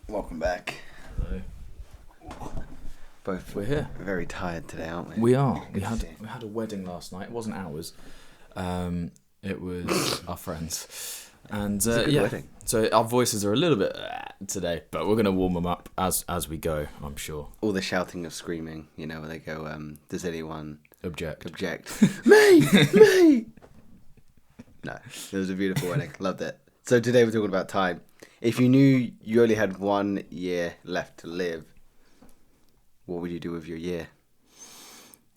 Welcome back. Hello. Both We're here. very tired today, aren't we? We are. We Good to see. had a wedding last night. It wasn't ours. It was our friends. And It's a good wedding. So our voices are a little bit today, but we're gonna warm them up as we go. I'm sure. All the shouting of screaming, you know, where they go, does anyone Object. me! Me! No, it was a beautiful wedding. Loved it. So today we're talking about time. If you knew you only had 1 year left to live, what would you do with your year?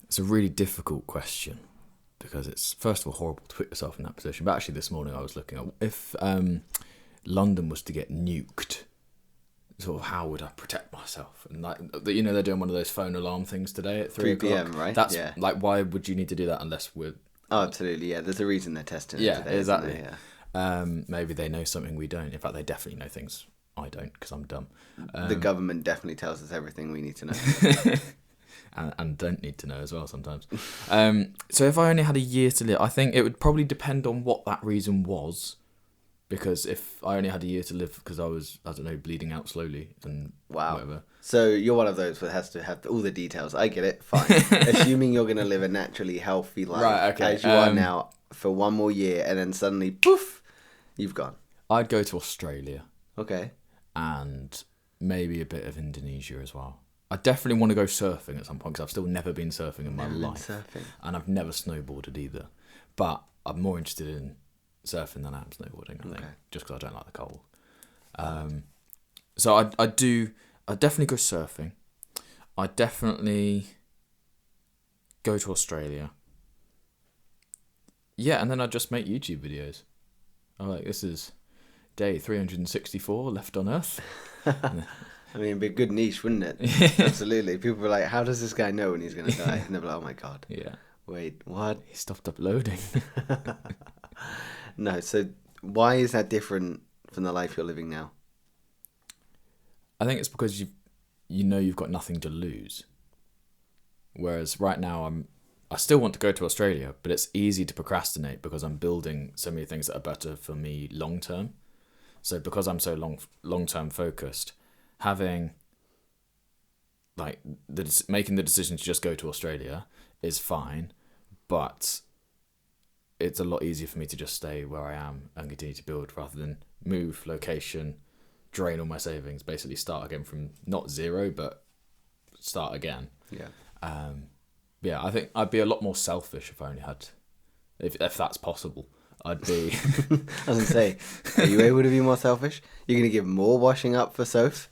It's a really difficult question because it's first of all horrible to put yourself in that position. But actually, this morning I was looking at if London was to get nuked, sort of how would I protect myself? And like, you know, they're doing one of those phone alarm things today at 3 p.m., right? That's Yeah. like, why would you need to do that unless we're... Oh, absolutely, yeah. There's a reason they're testing it today. Exactly. Isn't there? Yeah. Maybe they know something we don't. In fact, they definitely know things I don't because I'm dumb. The government definitely tells us everything we need to know. and don't need to know as well sometimes. So if I only had a year to live, I think it would probably depend on what that reason was. Because if I only had a year to live because I was, I don't know, bleeding out slowly and Wow. whatever. So you're one of those that has to have all the details. I get it. Fine. Assuming you're going to live a naturally healthy life Right, okay. as you are now for 1 more year and then suddenly, poof, you've gone. I'd go to Australia Okay. and maybe a bit of Indonesia as well. I definitely want to go surfing at some point because I've still never been surfing in my Never been life. surfing. And I've never snowboarded either. But I'm more interested in surfing than I am snowboarding, I think, Okay. just because I don't like the cold. So I'd definitely go surfing. I'd definitely go to Australia. Yeah, and then I'd just make YouTube videos. I'm like, this is day 364 left on Earth. I mean, it'd be a good niche, wouldn't it? Absolutely. People were like, how does this guy know when he's going to die? And they'll be like, oh my God. Yeah. Wait, what? He stopped uploading. No, so why is that different from the life you're living now? I think it's because you know you've got nothing to lose. Whereas right now I still want to go to Australia, but it's easy to procrastinate because I'm building so many things that are better for me long term. So because I'm so long term focused, having like making the decision to just go to Australia is fine, but it's a lot easier for me to just stay where I am and continue to build rather than move location, drain all my savings, basically start again from not zero, but start again. Yeah. Yeah, I think I'd be a lot more selfish if I only had, if that's possible. I'd be... I was going to say, are you able to be more selfish? You're going to give more washing up for Soph?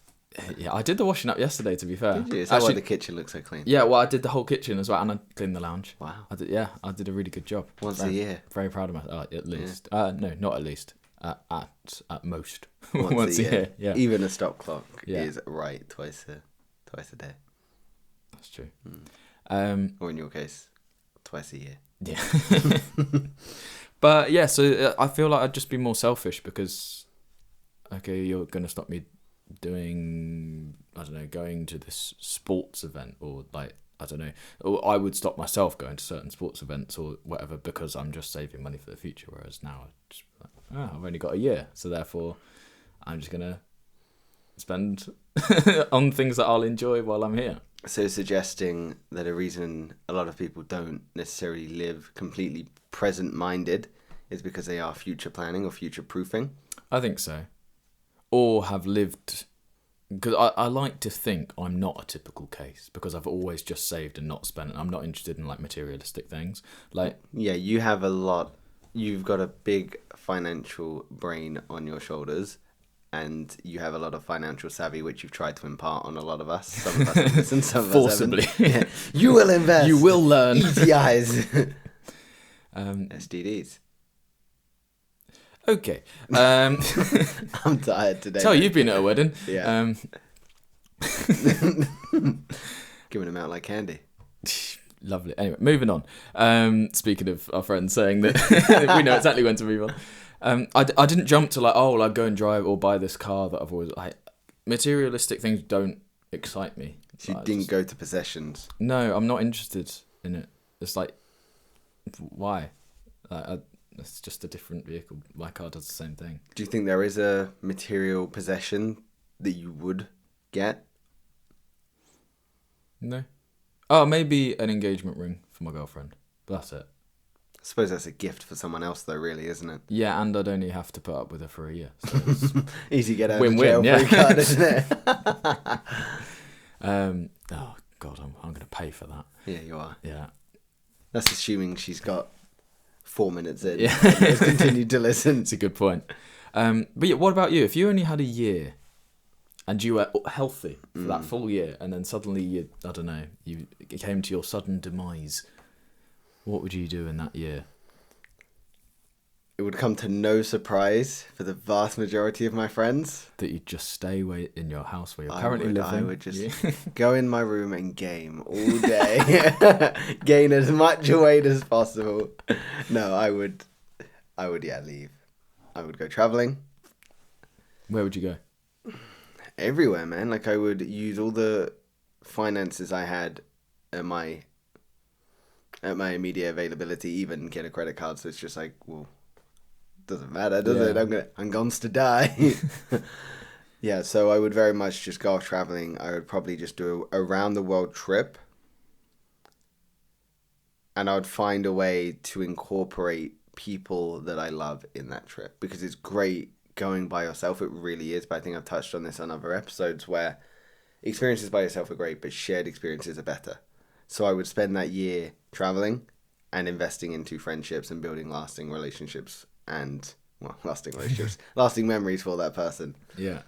Yeah, I did the washing up yesterday, to be fair. Did you? Is that why the kitchen looks so clean? Yeah, well, I did the whole kitchen as well, and I cleaned the lounge. Wow. I did a really good job. Once a year? Very proud of myself, at least. No, not at least. At most. Once a year. Yeah. Even a stop clock Yeah. is right twice a day. That's true. Or in your case, twice a year. Yeah. But yeah, so I feel like I'd just be more selfish because, okay, you're going to stop me doing, I don't know, going to this sports event or like, I don't know, or I would stop myself going to certain sports events or whatever because I'm just saving money for the future. Whereas now I've only got a year, so therefore I'm just going to spend on things that I'll enjoy while I'm here. So suggesting that a reason a lot of people don't necessarily live completely present-minded is because they are future planning or future proofing? I think so. Or have lived... Because I like to think I'm not a typical case because I've always just saved and not spent. I'm not interested in like materialistic things. Like, yeah, you have a lot. You've got a big financial brain on your shoulders, and you have a lot of financial savvy, which you've tried to impart on a lot of us. Some of us have listened, some of forcibly. us haven't. Yeah. You will invest. You will learn. ETIs. STDs. Okay. I'm tired today. Tell you've been at a wedding. Yeah. Giving them out like candy. Lovely. Anyway, moving on. Speaking of our friends saying that we know exactly when to move on. I didn't jump to like, oh, well, I'd go and drive or buy this car that I've always... like. Materialistic things don't excite me. So you didn't go to possessions? No, I'm not interested in it. It's like, why? It's just a different vehicle. My car does the same thing. Do you think there is a material possession that you would get? No. Oh, maybe an engagement ring for my girlfriend. But that's it. I suppose that's a gift for someone else, though, really, isn't it? Yeah, and I'd only have to put up with her for a year. So it's easy get out of win-win, jail free card, isn't it? Oh God, I'm going to pay for that. Yeah, you are. Yeah. That's assuming she's got 4 minutes in. Yeah. Has continued to listen. It's a good point. But yeah, what about you? If you only had a year and you were healthy for that full year, and then suddenly you came to your sudden demise, what would you do in that year? It would come to no surprise for the vast majority of my friends. That you'd just stay in your house where you're currently living. I would just go in my room and game all day. Gain as much weight as possible. No, I would leave. I would go traveling. Where would you go? Everywhere, man. Like, I would use all the finances I had at my immediate availability, even get a credit card. So it's just like, well, doesn't matter, does it? I'm going to die. Yeah, so I would very much just go off traveling. I would probably just do a around the world trip, and I would find a way to incorporate people that I love in that trip, because it's great going by yourself. It really is. But I think I've touched on this on other episodes where experiences by yourself are great, but shared experiences are better. So I would spend that year traveling and investing into friendships and building lasting relationships. And, well, lasting relationships, lasting memories for that person. Yeah.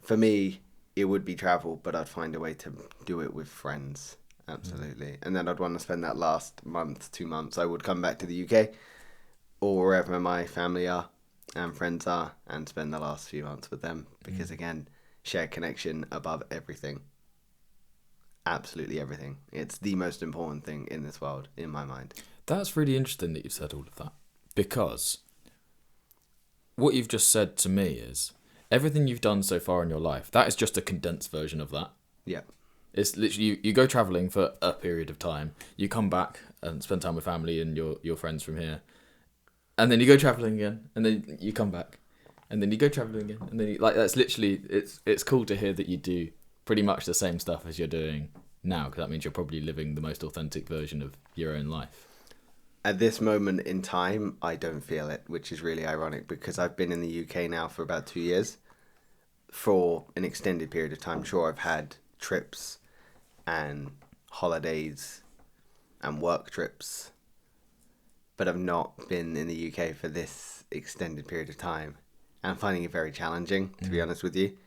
For me, it would be travel, but I'd find a way to do it with friends. Absolutely. And then I'd want to spend that last month, 2 months. I would come back to the UK or wherever my family are and friends are, and spend the last few months with them. Because, again, shared connection above everything. Absolutely everything. It's the most important thing in this world, in my mind. That's really interesting that you've said all of that. Because what you've just said to me is everything you've done so far in your life, that is just a condensed version of that. Yeah. It's literally, you go travelling for a period of time, you come back and spend time with family and your friends from here, and then you go travelling again, and then you come back, and then you go travelling again, and then that's literally, it's cool to hear that you do pretty much the same stuff as you're doing now, because that means you're probably living the most authentic version of your own life. At this moment in time, I don't feel it, which is really ironic, because I've been in the UK now for about 2 years for an extended period of time. Sure, I've had trips and holidays and work trips, but I've not been in the UK for this extended period of time. And I'm finding it very challenging, to be honest with you.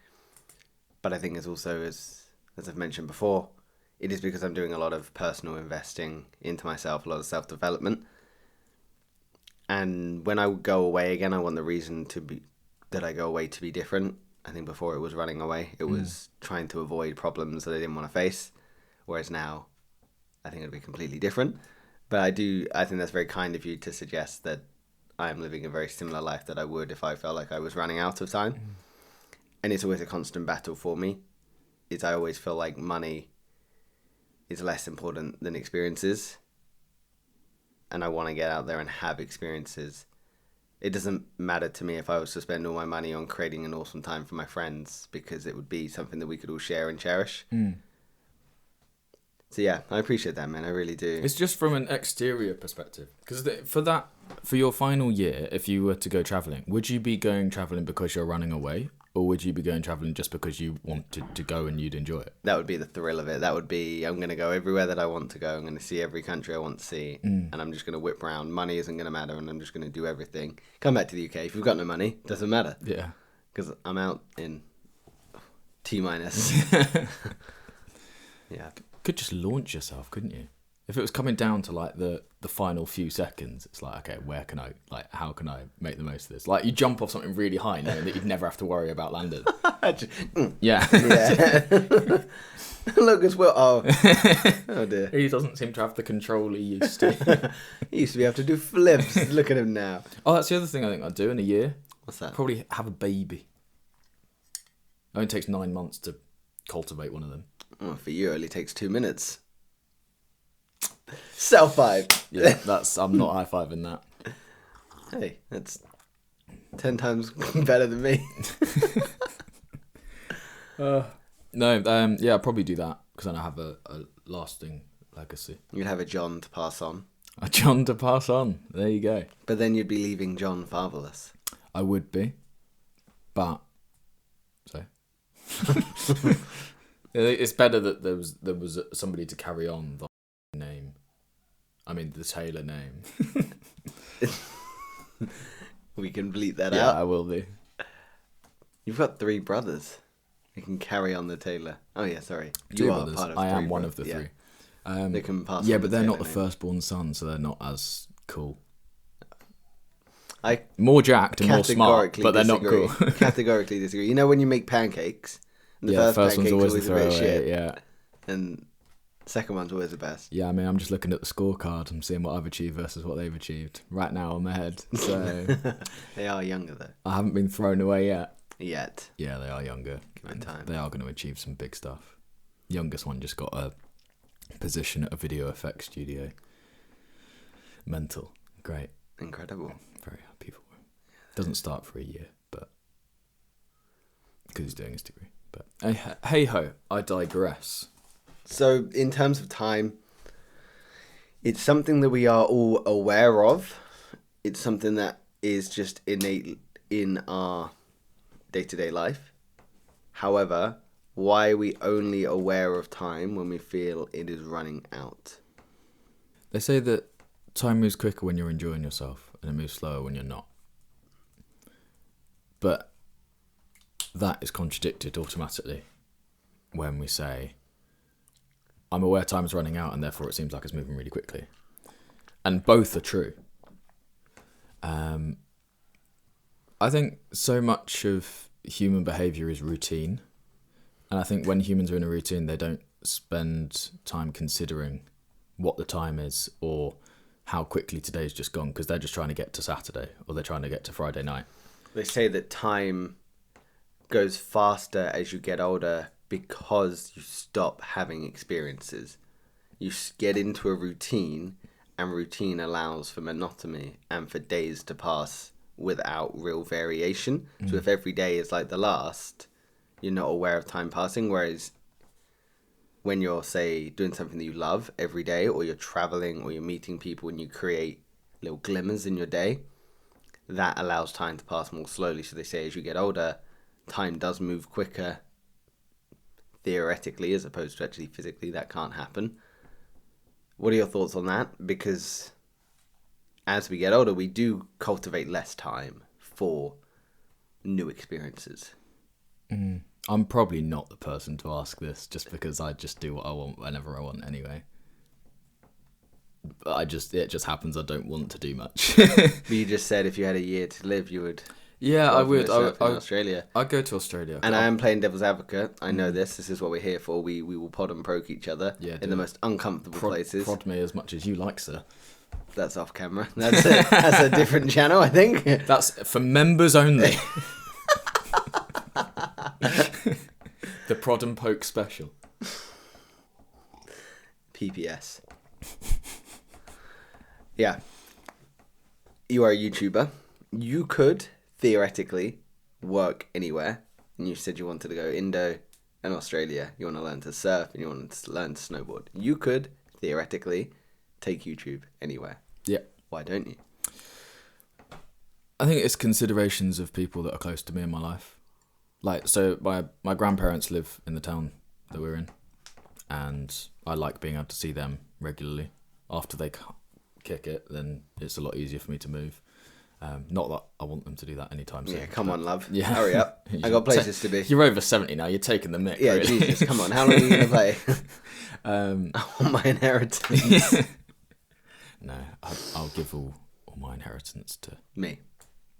But I think it's also, as I've mentioned before, it is because I'm doing a lot of personal investing into myself, a lot of self-development. And when I go away again, I want the reason that I go away to be different. I think before it was running away. It was trying to avoid problems that I didn't want to face. Whereas now, I think it'd be completely different. But I think that's very kind of you to suggest that I am living a very similar life that I would if I felt like I was running out of time. And it's always a constant battle for me. I always feel like money is less important than experiences, and I want to get out there and have experiences. It doesn't matter to me if I was to spend all my money on creating an awesome time for my friends, because it would be something that we could all share and cherish. So yeah, I appreciate that, man. I really do. It's just from an exterior perspective, because for your final year, if you were to go travelling, would you be going travelling because you're running away, or would you be going travelling just because you wanted to go and you'd enjoy it? That would be the thrill of it. That would be, I'm going to go everywhere that I want to go. I'm going to see every country I want to see. And I'm just going to whip around. Money isn't going to matter, and I'm just going to do everything. Come back to the UK. If you've got no money, doesn't matter. Yeah. Because I'm out in T-minus. Yeah. Could just launch yourself, couldn't you? If it was coming down to like the final few seconds, it's like, okay, how can I make the most of this? Like, you jump off something really high knowing that you'd never have to worry about landing. Yeah. Look as well. Oh dear. He doesn't seem to have the control he used to. He used to be able to do flips. Look at him now. Oh, that's the other thing I think I'd do in a year. What's that? Probably have a baby. It only takes 9 months to cultivate one of them. Oh, for you, it only takes 2 minutes. Self-five. Yeah, I'm not high-fiving that. Hey, that's 10 times better than me. No, yeah, I'll probably do that because then I have a lasting legacy. You'd have a John to pass on. A John to pass on. There you go. But then you'd be leaving John fatherless. I would be, but so it's better that there was somebody to carry on the name. I mean the Taylor name. We can bleep that Yeah, out. I will do. You've got 3 brothers. You can carry on the Taylor. Oh yeah, sorry. Two You brothers. are part of I 3 am one brothers. of the Yeah. 3. They can pass. Yeah, on but they're not the Taylor name. firstborn son, so they're not as cool. I More jacked and more smart, categorically but they're not disagree. cool. Categorically disagree. You know when you make pancakes, and the Yeah, first one's pancake's always the a bit throwaway. shit, Yeah. and second one's always the best. Yeah, I mean, I'm just looking at the scorecard and seeing what I've achieved versus what they've achieved. Right now, I'm ahead. So They are younger though. I haven't been thrown away yet. Yet. Yeah, they are younger. Give it and time. They are going to achieve some big stuff. Youngest one just got a position at a video effects studio. Mental. Great. Incredible. Very happy for him. Doesn't start for a year, but because he's doing his degree. But hey ho, I digress. So in terms of time, it's something that we are all aware of. It's something that is just innate in our day-to-day life. However, why are we only aware of time when we feel it is running out? They say that time moves quicker when you're enjoying yourself, and it moves slower when you're not. But that is contradicted automatically when we say, I'm aware time's running out and therefore it seems like it's moving really quickly. And both are true. I think so much of human behaviour is routine. And I think when humans are in a routine, they don't spend time considering what the time is or how quickly today's just gone, because they're just trying to get to Saturday or they're trying to get to Friday night. They say that time goes faster as you get older because you stop having experiences. You get into a routine, and routine allows for monotony and for days to pass without real variation. So if every day is like the last, you're not aware of time passing. Whereas when you're, say, doing something that you love every day, or you're traveling, or you're meeting people, and you create little glimmers in your day, that allows time to pass more slowly. So they say as you get older, time does move quicker, theoretically, as opposed to actually physically. That can't happen. What are your thoughts on that? Because as we get older, we do cultivate less time for new experiences. I'm probably not the person to ask this, just because I just do what I want whenever I want anyway. But it just happens I don't want to do much. But you just said if you had a year to live, you would. Yeah, I would. Surf in Australia. I'd go to Australia. And I am playing devil's advocate. I know this. This is what we're here for. We will pod and poke each other in the most uncomfortable places. Prod me as much as you like, sir. That's off camera. That's a different channel, I think. That's for members only. The prod and poke special. PPS. Yeah. You are a YouTuber. You could theoretically work anywhere. And you said you wanted to go Indo and Australia. You want to learn to surf and you want to learn to snowboard. You could theoretically take YouTube anywhere. Yeah. Why don't you? I think it's considerations of people that are close to me in my life. Like, so my grandparents live in the town that we're in, and I like being able to see them regularly. After they kick it, then it's a lot easier for me to move. Not that I want them to do that anytime soon. Yeah, come on, love. Yeah. Hurry up. I got places to be. You're over 70 now. You're taking the mick. Yeah, really. Jesus, come on. How long are you going to play? I want my inheritance. No, I'll give all my inheritance to... Me.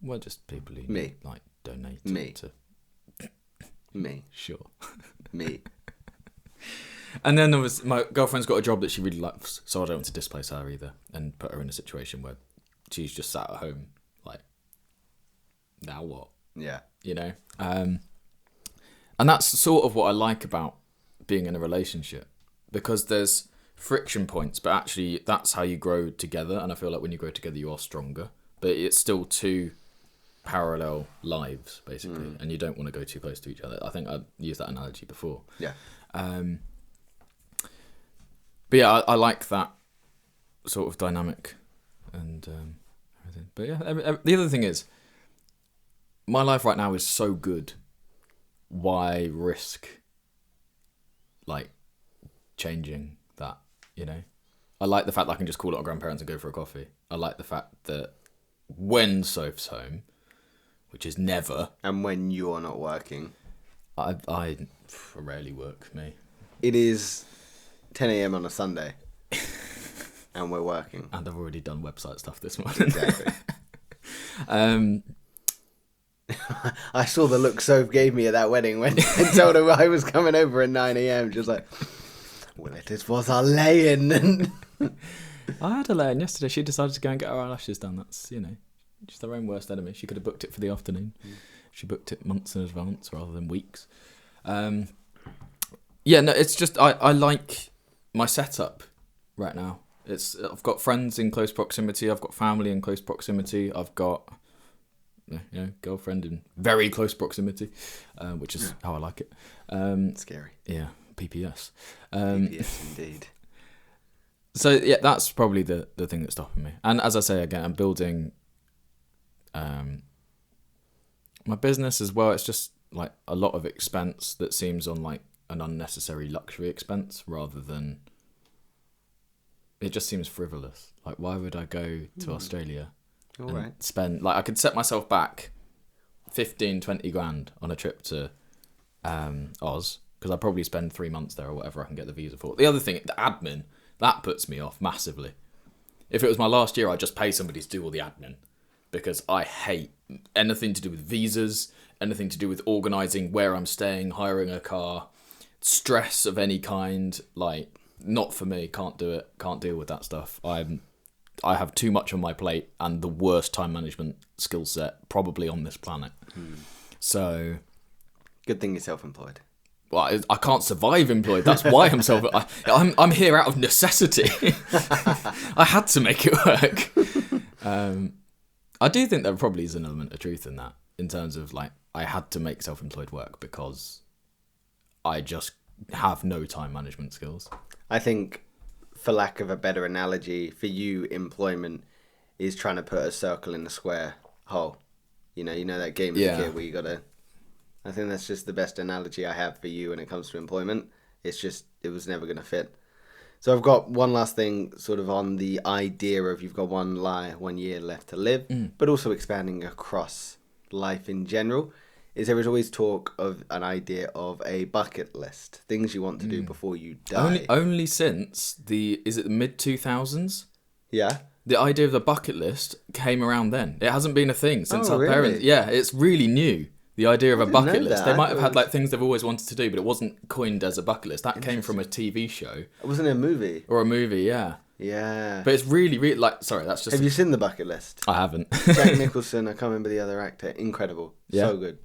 Well, just people who like donate Me. to... Me. Sure. Me. And then my girlfriend's got a job that she really loves, so I don't want to displace her either and put her in a situation where she's just sat at home, like, now what? Yeah. You know? And that's sort of what I like about being in a relationship, because there's friction points, but actually that's how you grow together, and I feel like when you grow together you are stronger, but it's still two parallel lives, basically, and you don't want to go too close to each other. I think I've used that analogy before. Yeah. But yeah, I like that sort of dynamic and everything. But yeah, the other thing is, my life right now is so good. Why risk, like, changing that, you know? I like the fact that I can just call up my grandparents and go for a coffee. I like the fact that when Soph's home, which is never... And when you're not working... I rarely work, me. It is 10 a.m. on a Sunday. And we're working. And I've already done website stuff this morning. Exactly. I saw the look Soph gave me at that wedding when I told her I was coming over at 9 a.m. Just like, well, it was a lay-in. I had a lay-in yesterday. She decided to go and get her eyelashes done. That's, you know, she's their own worst enemy. She could have booked it for the afternoon. She booked it months in advance rather than weeks. Yeah, no, it's just, I like my setup right now. I've got friends in close proximity. I've got family in close proximity. I've got, you know, girlfriend in very close proximity, which is how I like it. Scary. Yeah, PPS. PPS indeed. So yeah, that's probably the thing that's stopping me. And as I say again, I'm building my business as well. It's just like a lot of expense that seems on like an unnecessary luxury expense rather than. It just seems frivolous. Like, why would I go to Australia and spend... Like, I could set myself back 15, 20 grand on a trip to Oz, because I'd probably spend 3 months there or whatever I can get the visa for. The other thing, the admin, that puts me off massively. If it was my last year, I'd just pay somebody to do all the admin, because I hate anything to do with visas, anything to do with organising where I'm staying, hiring a car, stress of any kind, like... Not for me. Can't do it. Can't deal with that stuff. I have too much on my plate and the worst time management skill set probably on this planet. So, good thing you're self-employed. Well, I can't survive employed. That's why I'm here out of necessity. I had to make it work. I do think there probably is an element of truth in that, in terms of like I had to make self-employed work because I just have no time management skills. I think, for lack of a better analogy, for you, employment is trying to put a circle in a square hole. You know that game as a kid where you gotta... I think that's just the best analogy I have for you when it comes to employment. It's just, it was never going to fit. So I've got one last thing sort of on the idea of you've got 1 year left to live, but also expanding across life in general. Is there is always talk of an idea of a bucket list, things you want to do before you die. Only since is it the mid 2000s? Yeah. The idea of the bucket list came around then. It hasn't been a thing since our really? parents. Yeah, it's really new. The idea of a bucket list. that. They might have had like things they've always wanted to do, but it wasn't coined as a bucket list. That came from a TV show. Wasn't it a movie? Or a movie, yeah. Yeah. But it's really, really like. Sorry, that's just. Have you seen The Bucket List? I haven't. Jack Nicholson, I can't remember the other actor. Incredible. Yeah. So good.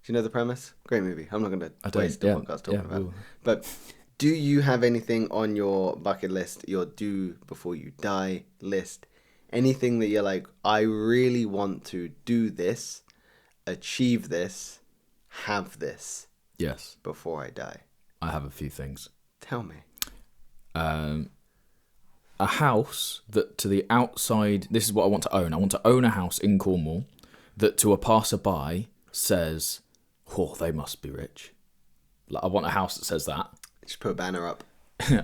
Do you know the premise? Great movie. I'm not going to waste the podcast talking about it. But do you have anything on your bucket list, your do before you die list? Anything that you're like, I really want to do this, achieve this, have this. Yes. Before I die? I have a few things. Tell me. A house that to the outside, this is what I want to own. I want to own a house in Cornwall that to a passerby says, oh, they must be rich. Like, I want a house that says that. Just put a banner up.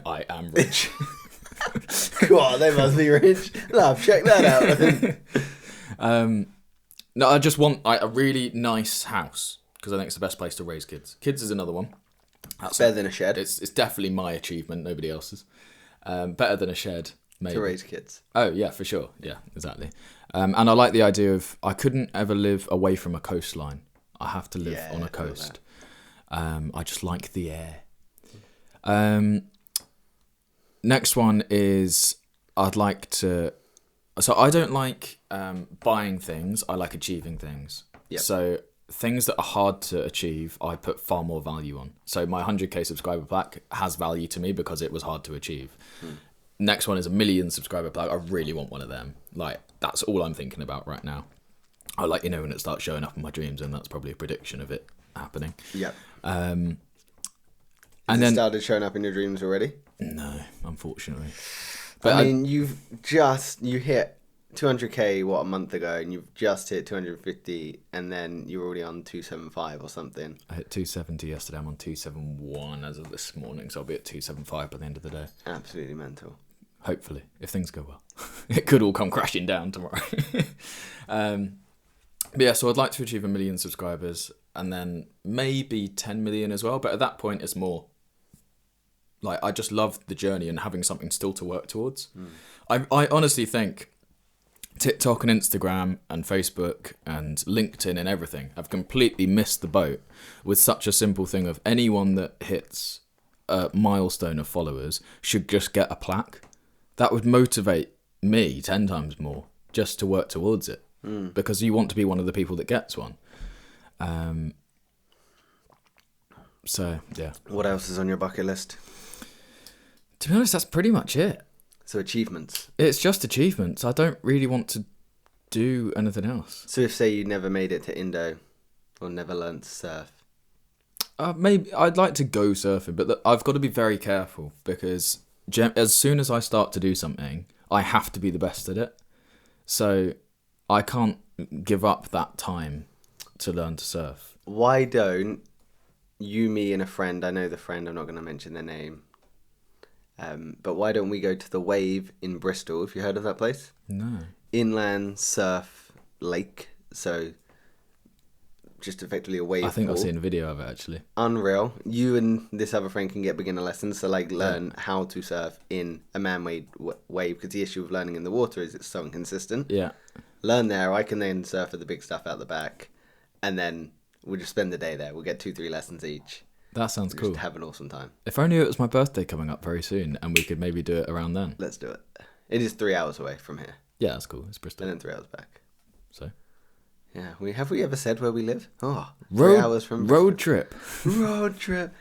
I am rich. God, they must be rich. Love, check that out. No, I just want a really nice house because I think it's the best place to raise kids. Kids is another one. That's better than a shed. It's definitely my achievement, nobody else's. Better than a shed, maybe. To raise kids. Oh, yeah, for sure. Yeah, exactly. And I like the idea of I couldn't ever live away from a coastline. I have to live on a coast. I just like the air. Next one is I'd like to... So I don't like buying things. I like achieving things. Yep. So things that are hard to achieve, I put far more value on. So my 100k subscriber plaque has value to me because it was hard to achieve. Next one is a 1 million subscriber plaque. I really want one of them. Like, that's all I'm thinking about right now. I like, you know, when it starts showing up in my dreams, and that's probably a prediction of it happening. Yep. And Has it then started showing up in your dreams already? no, unfortunately. But I mean, you hit 200k a month ago, and you've just hit 250, and then you're already on 275 or something. I hit 270 yesterday. I'm on 271 as of this morning, so I'll be at 275 by the end of the day. Absolutely mental. Hopefully, if things go well. It could all come crashing down tomorrow. But yeah, so I'd like to achieve 1 million subscribers, and then maybe 10 million as well. But at that point, it's more like, I just love the journey and having something still to work towards. I honestly think TikTok and Instagram and Facebook and LinkedIn and everything have completely missed the boat with such a simple thing of anyone that hits a milestone of followers should just get a plaque. That would motivate me 10 times more just to work towards it, because you want to be one of the people that gets one. So, yeah. What else is on your bucket list? To be honest, that's pretty much it. So achievements. It's just achievements. I don't really want to do anything else. So if, say, you never made it to Indo or never learned to surf. Maybe I'd like to go surfing, but I've got to be very careful, because as soon as I start to do something, I have to be the best at it. So I can't give up that time to learn to surf. Why don't you, me, and a friend, I know the friend, I'm not going to mention their name, but why don't we go to the Wave in Bristol? Have you heard of that place? No. Inland surf lake. So just effectively a wave I think pool. I've seen a video of it, actually. Unreal. You and this other friend can get beginner lessons. So like learn how to surf in a man-made wave, because the issue of learning in the water is it's so inconsistent. Yeah. Learn there. I can then surf at the big stuff out the back, and then we'll just spend the day there. We'll get 2-3 lessons each. That sounds cool. Just have an awesome time. If only it was my birthday coming up very soon and we could maybe do it around then. Let's do it. It is 3 hours away from here. Yeah, that's cool. It's Bristol. And then 3 hours back. So. Yeah. Have we ever said where we live? Oh, 3 hours from Bristol. Road trip. Road trip.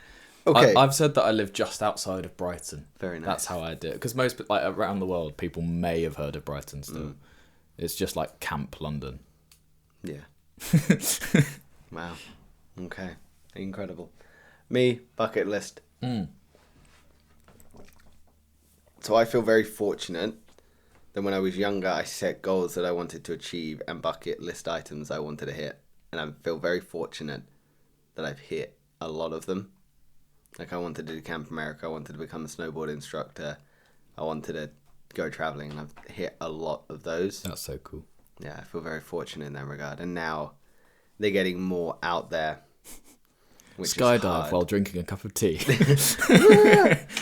Okay. I've said that I live just outside of Brighton. Very nice. That's how I do it. Because most, like, around the world, people may have heard of Brighton still. It's just like Camp London. Yeah. Wow. Okay. Incredible. Me, bucket list. So I feel very fortunate that when I was younger, I set goals that I wanted to achieve and bucket list items I wanted to hit. And I feel very fortunate that I've hit a lot of them. Like, I wanted to do Camp America. I wanted to become a snowboard instructor. I wanted to go traveling, and I've hit a lot of those. That's so cool. Yeah, I feel very fortunate in that regard. And now they're getting more out there. Skydive while drinking a cup of tea.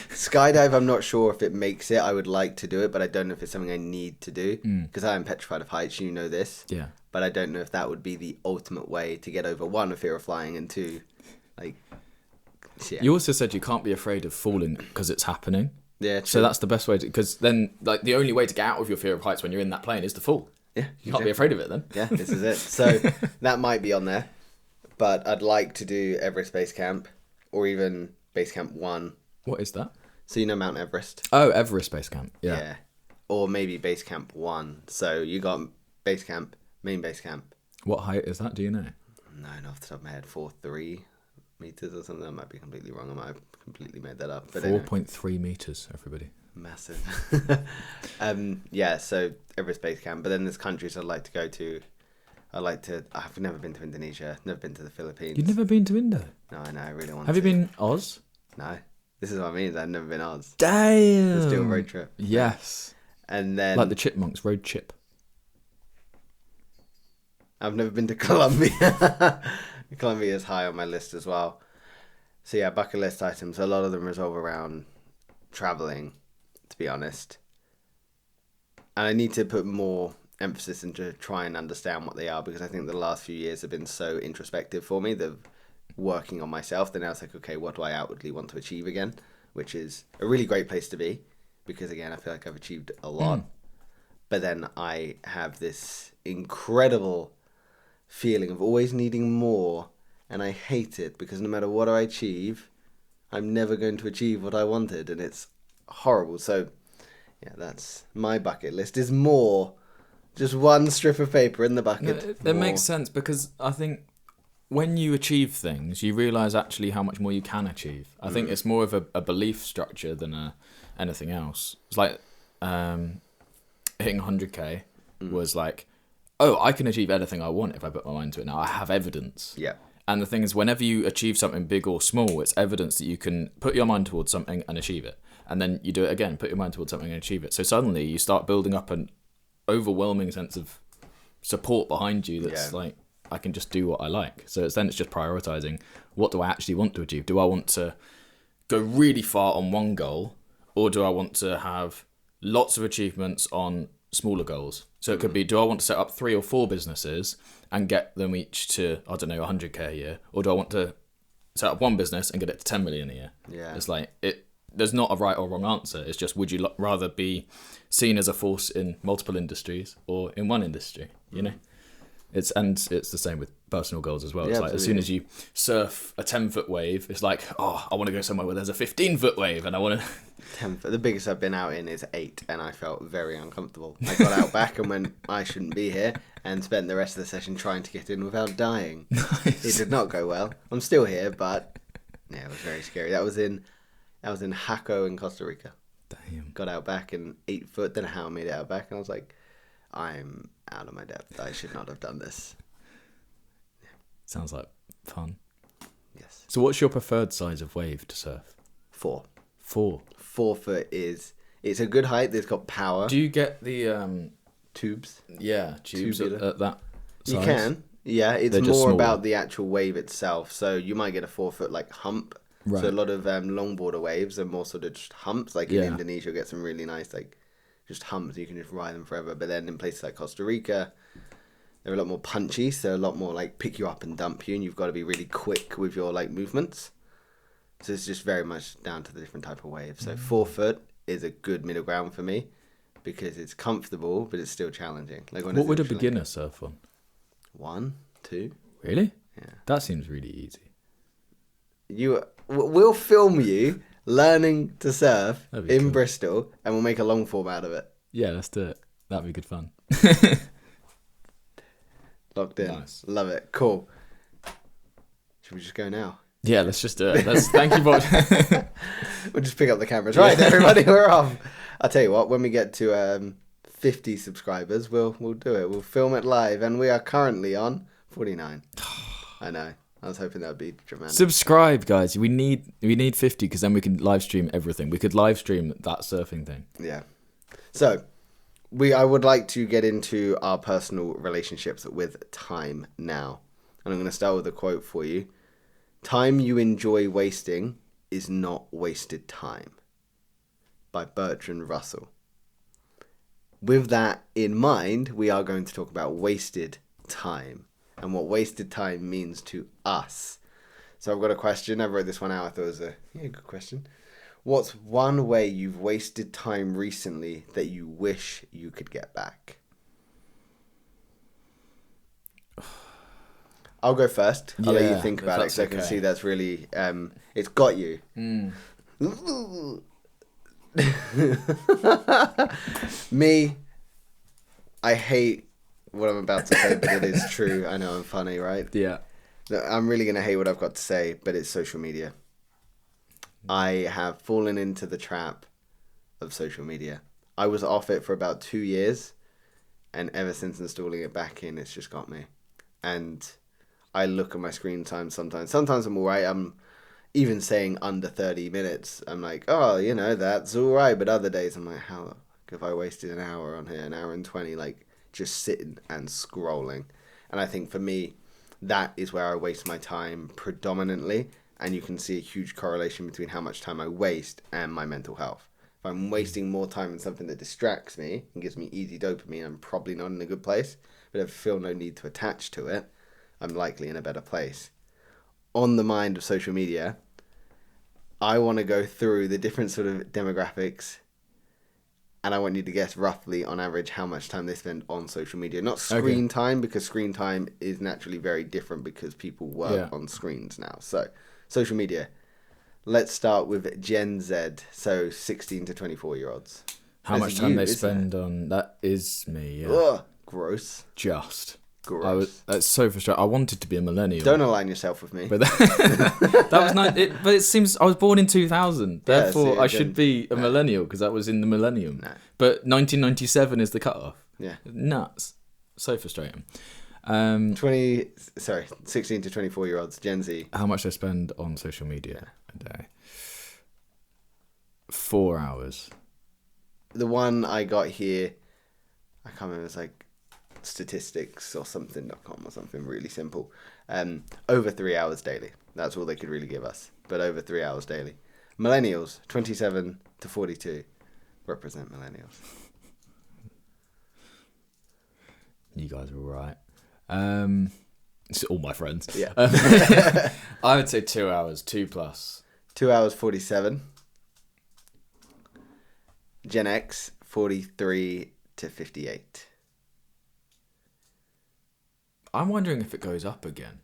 Skydive, I'm not sure if it makes it. I would like to do it, but I don't know if it's something I need to do. Because I am petrified of heights, you know this. Yeah. But I don't know if that would be the ultimate way to get over, one, a fear of flying, and two, like, yeah. You also said you can't be afraid of falling because it's happening. Yeah, true. So that's the best way to, because then, like, the only way to get out of your fear of heights when you're in that plane is to fall. Yeah. You can't be afraid of it then. Yeah, this is it. So that might be on there. But I'd like to do Everest Base Camp, or even Base Camp 1. What is that? So you know Mount Everest? Oh, Everest Base Camp. Yeah. Or maybe Base Camp 1. So you got Base Camp, main Base Camp. What height is that? Do you know? No, not off the top of my head. 4.3 meters or something. I might be completely wrong. I might have completely made that up. But 4.3 meters, everybody. Massive. Yeah, so Everest Base Camp. But then there's countries I'd like to go to. I've never been to Indonesia, never been to the Philippines. You've never been to Indo? No, I know, I really want to. Have you been Oz? No. This is what I mean, I've never been Oz. Damn! Let's do a road trip. Yes. And then... Like the Chipmunks, road chip. I've never been to Colombia. Colombia is high on my list as well. So yeah, bucket list items, a lot of them revolve around travelling, to be honest. And I need to put more emphasis into try and understand what they are, because I think the last few years have been so introspective for me, the working on myself, then now it's like, okay, what do I outwardly want to achieve again, which is a really great place to be, because again, I feel like I've achieved a lot, but then I have this incredible feeling of always needing more, and I hate it, because no matter what I achieve, I'm never going to achieve what I wanted, and it's horrible. So yeah, that's my bucket list, is more Just one strip of paper in the No, bucket. it makes sense because I think when you achieve things, you realise actually how much more you can achieve. I think it's more of a belief structure than anything else. It's like hitting 100k was like, oh, I can achieve anything I want if I put my mind to it. Now I have evidence. Yeah. And the thing is, whenever you achieve something big or small, it's evidence that you can put your mind towards something and achieve it. And then you do it again, put your mind towards something and achieve it. So suddenly you start building up an overwhelming sense of support behind you that's like, I can just do what I like. So it's just prioritizing, what do I actually want to achieve? Do I want to go really far on one goal, or do I want to have lots of achievements on smaller goals? So it could be, do I want to set up 3 or 4 businesses and get them each to, I don't know, 100k a year? Or do I want to set up one business and get it to 10 million a year? Yeah. It's like, there's not a right or wrong answer. It's just, would you rather be seen as a force in multiple industries or in one industry, you know? It's the same with personal goals as well. It's like, as soon as you surf a 10-foot wave, it's like, oh, I want to go somewhere where there's a 15-foot wave and I want to... 10-foot. The biggest I've been out in is 8, and I felt very uncomfortable. I got out back and went, I shouldn't be here, and spent the rest of the session trying to get in without dying. Nice. It did not go well. I'm still here, but yeah, it was very scary. That was in Jaco in Costa Rica. Damn. Got out back in 8 foot, don't know how I made it out back, and I was like, I'm out of my depth. I should not have done this. Sounds like fun. Yes. So what's your preferred size of wave to surf? 4. 4. 4 foot it's a good height. It's got power. Do you get the Tubes? Yeah, tubes Tubular. at that size? You can. Yeah, it's They're just more smaller. about the actual wave itself. So you might get a 4 foot like hump. Right. So a lot of longboarder waves are more sort of just humps. Like in Indonesia, you'll get some really nice like just humps. You can just ride them forever. But then in places like Costa Rica, they're a lot more punchy. So a lot more like pick you up and dump you, and you've got to be really quick with your like movements. So it's just very much down to the different type of wave. So 4 foot is a good middle ground for me because it's comfortable, but it's still challenging. Like when What would a beginner surf on? 1, 2. Really? Yeah. That seems really easy. We'll film you learning to surf That'd be in cool. Bristol, and we'll make a long form out of it. Yeah, let's do it. That'd be good fun. Locked in. Nice. Love it. Cool. Should we just go now? Yeah, let's just do it. Thank you for... We'll just pick up the cameras. Right, everybody, we're off. I'll tell you what, when we get to 50 subscribers, we'll do it. We'll film it live, and we are currently on 49. I know. I was hoping that would be dramatic. Subscribe, guys. We need 50 because then we can live stream everything. We could live stream that surfing thing. Yeah. So, I would like to get into our personal relationships with time now. And I'm going to start with a quote for you. Time you enjoy wasting is not wasted time. By Bertrand Russell. With that in mind, we are going to talk about wasted time and what wasted time means to us. So I've got a question. I wrote this one out. I thought it was a good question. What's one way you've wasted time recently that you wish you could get back? I'll go first. I'll let you think about it so I can see that's really... it's got you. Me, I hate what I'm about to say, but it is true. I know I'm funny, right? Yeah. I'm really going to hate what I've got to say, but it's social media. I have fallen into the trap of social media. I was off it for about 2 years, and ever since installing it back in, it's just got me. And I look at my screen time sometimes. Sometimes I'm alright. I'm even saying under 30 minutes. I'm like, oh, that's alright. But other days I'm like, how have I wasted an hour on here, an hour and 20, like just sitting and scrolling? And I think for me, that is where I waste my time predominantly. And you can see a huge correlation between how much time I waste and my mental health. If I'm wasting more time on something that distracts me and gives me easy dopamine, I'm probably not in a good place. But if I feel no need to attach to it, I'm likely in a better place. On the mind of social media, I want to go through the different sort of demographics, and I want you to guess roughly on average how much time they spend on social media. Not screen time, because screen time is naturally very different because people work on screens now. So, social media. Let's start with Gen Z, so 16 to 24-year-olds. How much time they spend on... That is me, yeah. Ugh, Gross. Just. Gross. That's so frustrating. I wanted to be a millennial. Don't align yourself with me. But that was nice. But it seems I was born in 2000. Therefore, see, I should be a millennial because that was in the millennium. No. But 1997 is the cutoff. Yeah. Nuts. So frustrating. 16 to 24-year-olds, Gen Z. How much I spend on social media a day? 4 hours. The one I got here, I can't remember, it's like statistics or something.com or something really simple. Over 3 hours daily. That's all they could really give us. But over 3 hours daily. Millennials, 27 to 42, represent millennials. You guys are all right. It's all my friends. Yeah. I would say 2 hours, 2+. 2 hours 47. Gen X, 43 to 58. I'm wondering if it goes up again.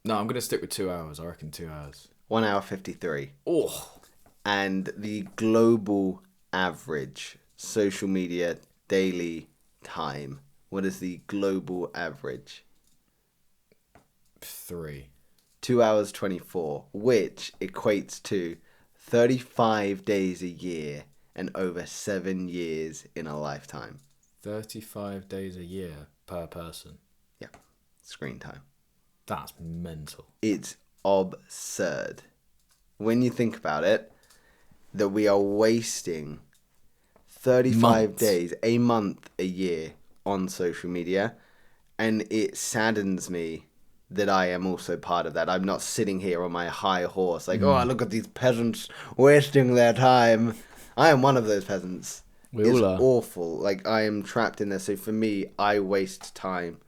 No, I'm going to stick with 2 hours. I reckon 2 hours. 1 hour 53. Oh. And the global average social media daily time. What is the global average? 3. 2 hours 24, which equates to 35 days a year and over 7 years in a lifetime. 35 days a year per person. Yeah, screen time. That's mental. It's absurd. When you think about it, that we are wasting 35 days, a month, a year on social media, and it saddens me that I am also part of that. I'm not sitting here on my high horse like, oh, look at these peasants wasting their time. I am one of those peasants. We all are. It's awful. Like, I am trapped in there. So for me, I waste time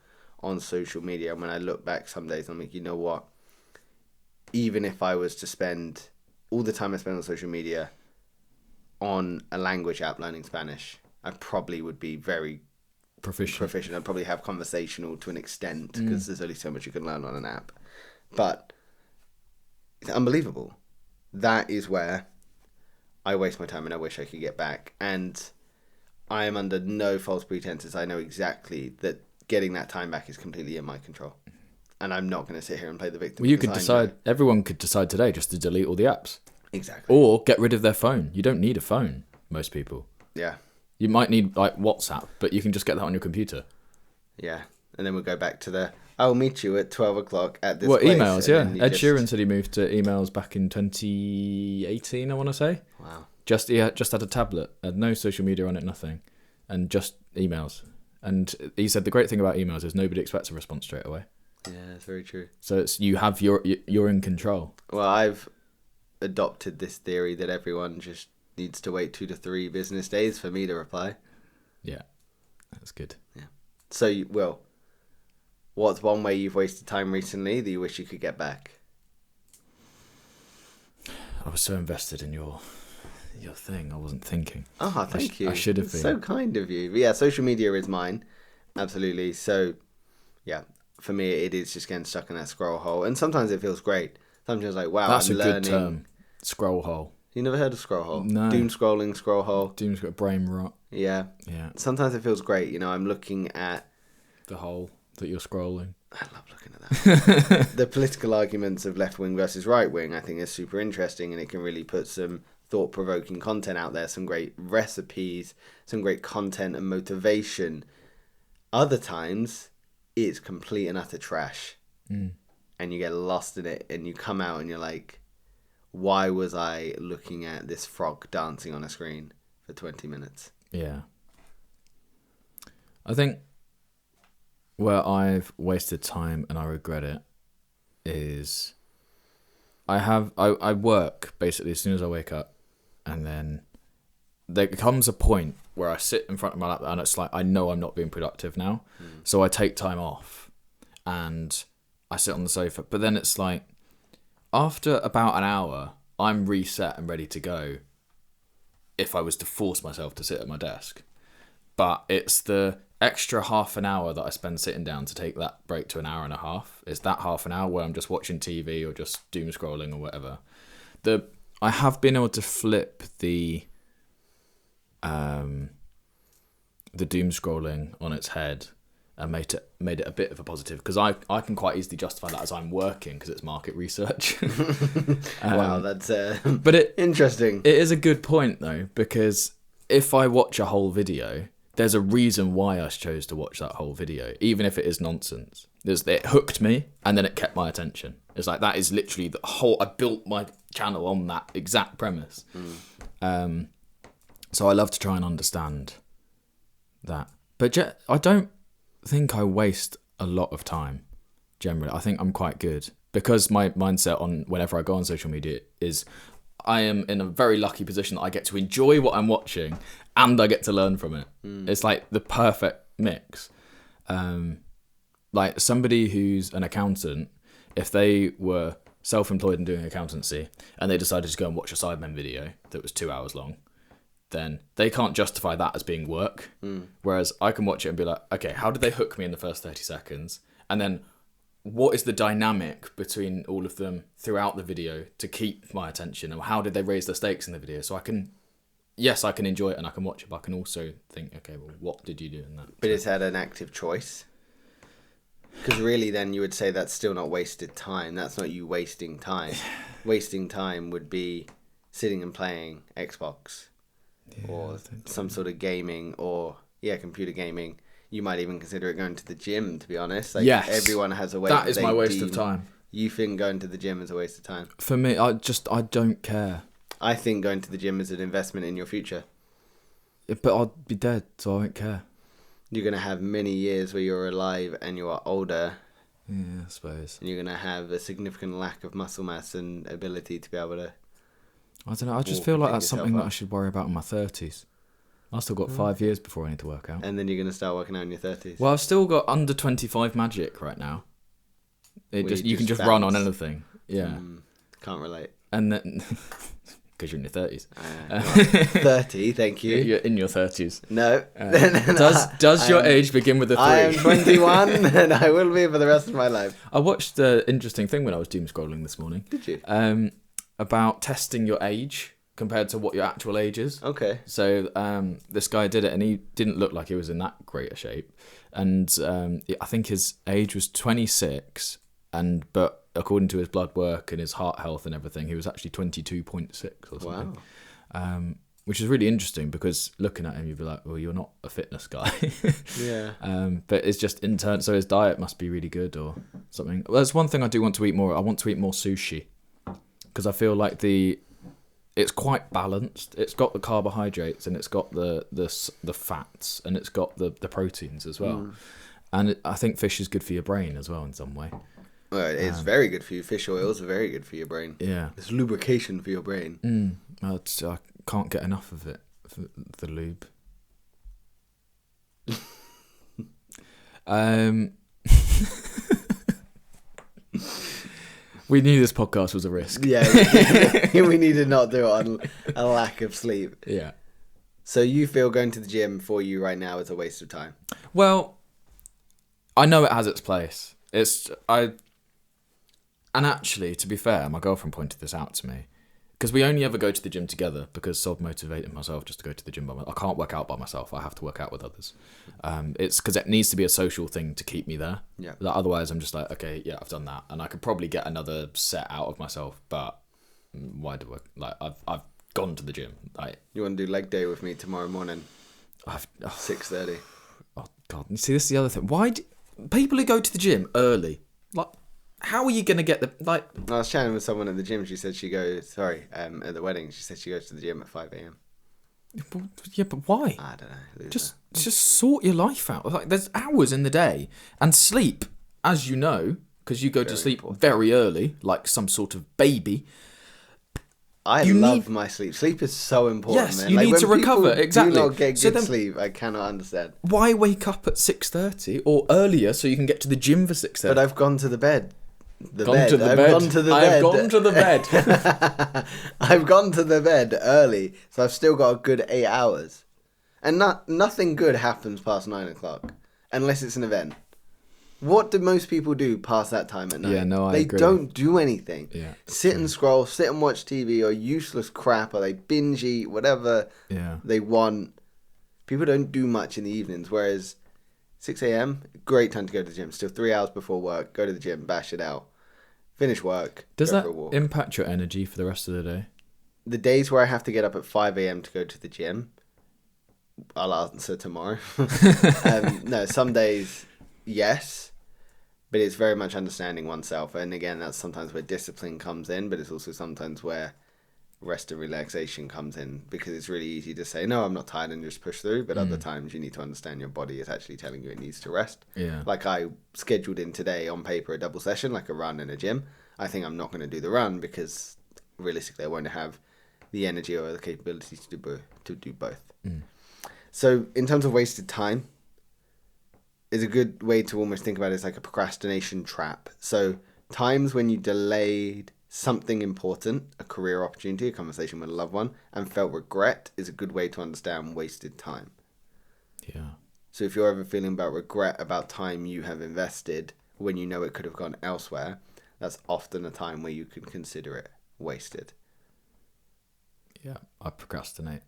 on social media. And when I look back some days, I'm like, you know what? Even if I was to spend all the time I spend on social media on a language app learning Spanish, I probably would be very proficient. I'd probably have conversational to an extent because there's only so much you can learn on an app. But it's unbelievable. That is where I waste my time and I wish I could get back. And I am under no false pretenses. I know exactly that getting that time back is completely in my control. And I'm not going to sit here and play the victim. Well, you could decide, everyone could decide today just to delete all the apps. Exactly. Or get rid of their phone. You don't need a phone, most people. Yeah. You might need like WhatsApp, but you can just get that on your computer. Yeah. And then we'll go back to I'll meet you at 12 o'clock at this place. Emails, yeah. Ed just... Sheeran said he moved to emails back in 2018, I want to say. Wow. Just had a tablet, had no social media on it, nothing. And just emails. And he said the great thing about emails is nobody expects a response straight away. Yeah, that's very true. So it's you're in control. Well, I've adopted this theory that everyone just needs to wait 2 to 3 business days for me to reply. Yeah, that's good. Yeah. So, Will, what's one way you've wasted time recently that you wish you could get back? I was so invested in your thing, I wasn't thinking. Oh, thank you. I should have been. So kind of you. But yeah, social media is mine. Absolutely. So, yeah, for me, it is just getting stuck in that scroll hole. And sometimes it feels great. Sometimes like, wow, that's I'm learning. Good term. Scroll hole. You never heard of scroll hole? No. Doom scrolling, scroll hole. Doom's got brain rot. Yeah. Yeah. Sometimes it feels great. You know, I'm looking at the hole that you're scrolling. I love looking at that. The political arguments of left wing versus right wing, I think, is super interesting, and it can really put some thought-provoking content out there, some great recipes, some great content and motivation. Other times, it's complete and utter trash. And you get lost in it, and you come out and you're like, why was I looking at this frog dancing on a screen for 20 minutes? Yeah. I think where I've wasted time and I regret it is I work basically as soon as I wake up, and then there comes a point where I sit in front of my laptop and it's like I know I'm not being productive now. So I take time off and I sit on the sofa. But then it's like after about an hour, I'm reset and ready to go if I was to force myself to sit at my desk. But it's the extra half an hour that I spend sitting down to take that break to an hour and a half. It's that half an hour where I'm just watching TV or just doom scrolling or whatever. I have been able to flip the the doom scrolling on its head and made it a bit of a positive, because I can quite easily justify that as I'm working because it's market research. Wow, that's but interesting. It is a good point though, because if I watch a whole video, there's a reason why I chose to watch that whole video, even if it is nonsense. It hooked me, and then it kept my attention. It's like, that is literally the whole. I built my channel on that exact premise. So I love to try and understand that, but I don't think I waste a lot of time. Generally, I think I'm quite good, because my mindset on whenever I go on social media is, I am in a very lucky position that I get to enjoy what I'm watching and I get to learn from it. It's like the perfect mix. Like somebody who's an accountant, if they were self-employed and doing accountancy and they decided to go and watch a Sidemen video that was 2 hours long, then they can't justify that as being work. Whereas I can watch it and be like, okay, how did they hook me in the first 30 seconds? And then what is the dynamic between all of them throughout the video to keep my attention? And how did they raise the stakes in the video? So I can enjoy it and I can watch it, but I can also think, okay, well, what did you do in that? But it's had an active choice. Because really then you would say that's still not wasted time. That's not you wasting time. Wasting time would be sitting and playing Xbox or some sort of gaming or, computer gaming. You might even consider it going to the gym, to be honest. Like, yes. Everyone has a way. That is my waste of time. You think going to the gym is a waste of time? For me, I don't care. I think going to the gym is an investment in your future. But I'll be dead, so I won't care. You're going to have many years where you're alive and you are older. Yeah, I suppose. And you're going to have a significant lack of muscle mass and ability to be able to... I don't know, I just feel like that's something that I should worry about in my 30s. I've still got 5 years before I need to work out. And then you're going to start working out in your 30s. Well, I've still got under 25 magic right now. You can just run on anything. Yeah. Can't relate. And then... Because you're in your 30s. 30, thank you. You're in your 30s. No. Does your age begin with a 3? I am 21 and I will be for the rest of my life. I watched an interesting thing when I was doom scrolling this morning. Did you? About testing your age compared to what your actual age is. Okay. So this guy did it and he didn't look like he was in that great a shape. And I think his age was 26, but according to his blood work and his heart health and everything, he was actually 22.6 or something. Wow. Which is really interesting, because looking at him, you'd be like, well, you're not a fitness guy. Yeah. But it's just so his diet must be really good or something. Well, there's one thing I do want to eat more. I want to eat more sushi, because I feel like it's quite balanced. It's got the carbohydrates and it's got the fats and it's got the proteins as well. And I think fish is good for your brain as well in some way. Well, it's very good for you. Fish oils are very good for your brain. Yeah. It's lubrication for your brain. I can't get enough of it, for the lube. We knew this podcast was a risk. Yeah, we need to not do it on a lack of sleep. Yeah. So you feel going to the gym for you right now is a waste of time? Well, I know it has its place. And actually, to be fair, my girlfriend pointed this out to me, because we only ever go to the gym together, because Sob motivated myself just to go to the gym by myself. I can't work out by myself. I have to work out with others. It's because it needs to be a social thing to keep me there. Yeah. Like, otherwise, I'm just like, okay, yeah, I've done that, and I could probably get another set out of myself. But why do I've gone to the gym. You want to do leg day with me tomorrow morning? 6:30. Oh God! You see, this is the other thing. Why do people who go to the gym early, like? How are you going to get I was chatting with someone at the gym. She said she goes... at the wedding. She said she goes to the gym at 5 a.m. Yeah, but why? I don't know. Just sort your life out. Like, there's hours in the day. And sleep, as you know, because you go to sleep very early, like some sort of baby. I love my sleep. Sleep is so important, yes, man. you need to recover. Exactly. Do not get good sleep. I cannot understand. Why wake up at 6:30 or earlier so you can get to the gym for 6:30? But I've gone to the bed. I've gone to the bed. I've gone to the bed early, so I've still got a good 8 hours. And nothing good happens past 9 o'clock, unless it's an event. What do most people do past that time at night? Yeah, no, I agree. They don't do anything. Yeah, sit and scroll, sit and watch TV, or useless crap, or they binge eat whatever they want. People don't do much in the evenings, whereas 6 a.m., great time to go to the gym. Still 3 hours before work, go to the gym, bash it out. Finish work, Does go that for a walk. impact your energy for the rest of the day? The days where I have to get up at 5 a.m. to go to the gym, I'll answer tomorrow. No, some days, yes, but it's very much understanding oneself. And again, that's sometimes where discipline comes in, but it's also sometimes where rest and relaxation comes in, because it's really easy to say, no, I'm not tired, and just push through. But other times you need to understand your body is actually telling you it needs to rest. Yeah. Like I scheduled in today on paper a double session, like a run and a gym. I think I'm not going to do the run because realistically I won't have the energy or the capability to do both. So in terms of wasted time, is a good way to almost think about it as like a procrastination trap. So times when you delayed something important, a career opportunity, a conversation with a loved one, and felt regret is a good way to understand wasted time. Yeah. So if you're ever feeling about regret about time you have invested when you know it could have gone elsewhere, that's often a time where you can consider it wasted. Yeah, I procrastinate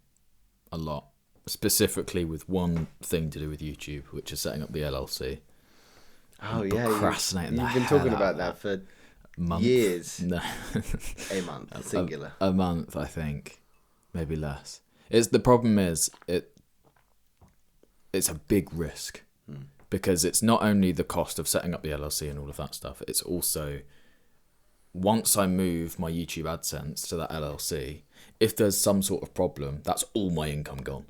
a lot, specifically with one thing to do with YouTube, which is setting up the LLC. Oh yeah, Procrastinating. you've been talking about that for years. No, A month, singular. a month, I think, maybe less. The problem is it's a big risk because it's not only the cost of setting up the LLC and all of that stuff. It's also once I move my YouTube AdSense to that LLC, if there's some sort of problem, that's all my income gone.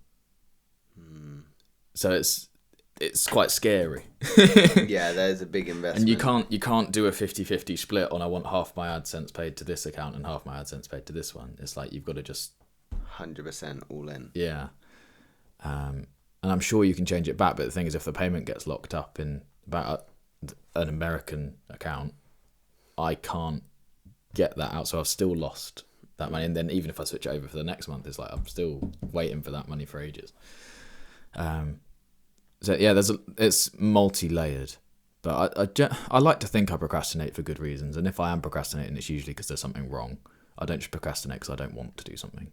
So it's quite scary. Yeah, there's a big investment. And you can't do a 50-50 split on I want half my AdSense paid to this account and half my AdSense paid to this one. It's like you've got to just 100% all in. Yeah. And I'm sure you can change it back, but the thing is if the payment gets locked up in about an American account, I can't get that out, so I've still lost that money. And then even if I switch it over for the next month, it's like I'm still waiting for that money for ages. So yeah, it's multi-layered, but I like to think I procrastinate for good reasons, and if I am procrastinating, it's usually because there's something wrong. I don't just procrastinate because I don't want to do something.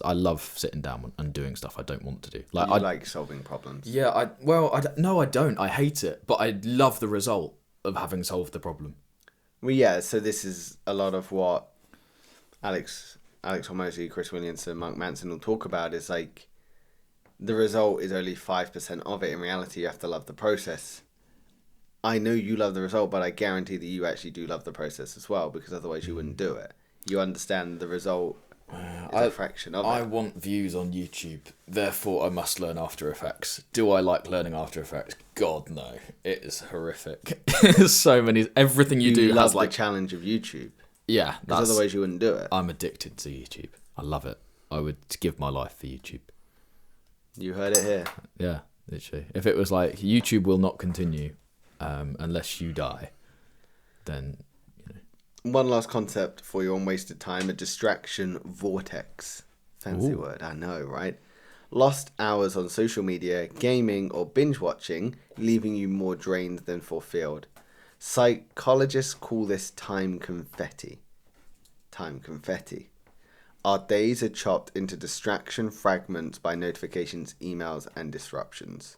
I love sitting down and doing stuff I don't want to do. I like solving problems. Yeah, no, I don't. I hate it, but I love the result of having solved the problem. Well, yeah. So this is a lot of what Alex Hormozy, Chris Williamson, Mark Manson will talk about. Is like the result is only 5% of it. In reality, you have to love the process. I know you love the result, but I guarantee that you actually do love the process as well, because otherwise you wouldn't do it. You understand the result is a fraction of it. I want views on YouTube, therefore I must learn After Effects. Do I like learning After Effects? God, no. It is horrific. So many... Everything you do love has like... the challenge of YouTube. Yeah. Because otherwise you wouldn't do it. I'm addicted to YouTube. I love it. I would give my life for YouTube. You heard it here. Yeah, literally. If it was like, YouTube will not continue unless you die, then, you know. One last concept for your unwasted time, a distraction vortex. Fancy word, I know, right? Lost hours on social media, gaming, or binge watching, leaving you more drained than fulfilled. Psychologists call this time confetti. Time confetti. Our days are chopped into distraction fragments by notifications, emails, and disruptions.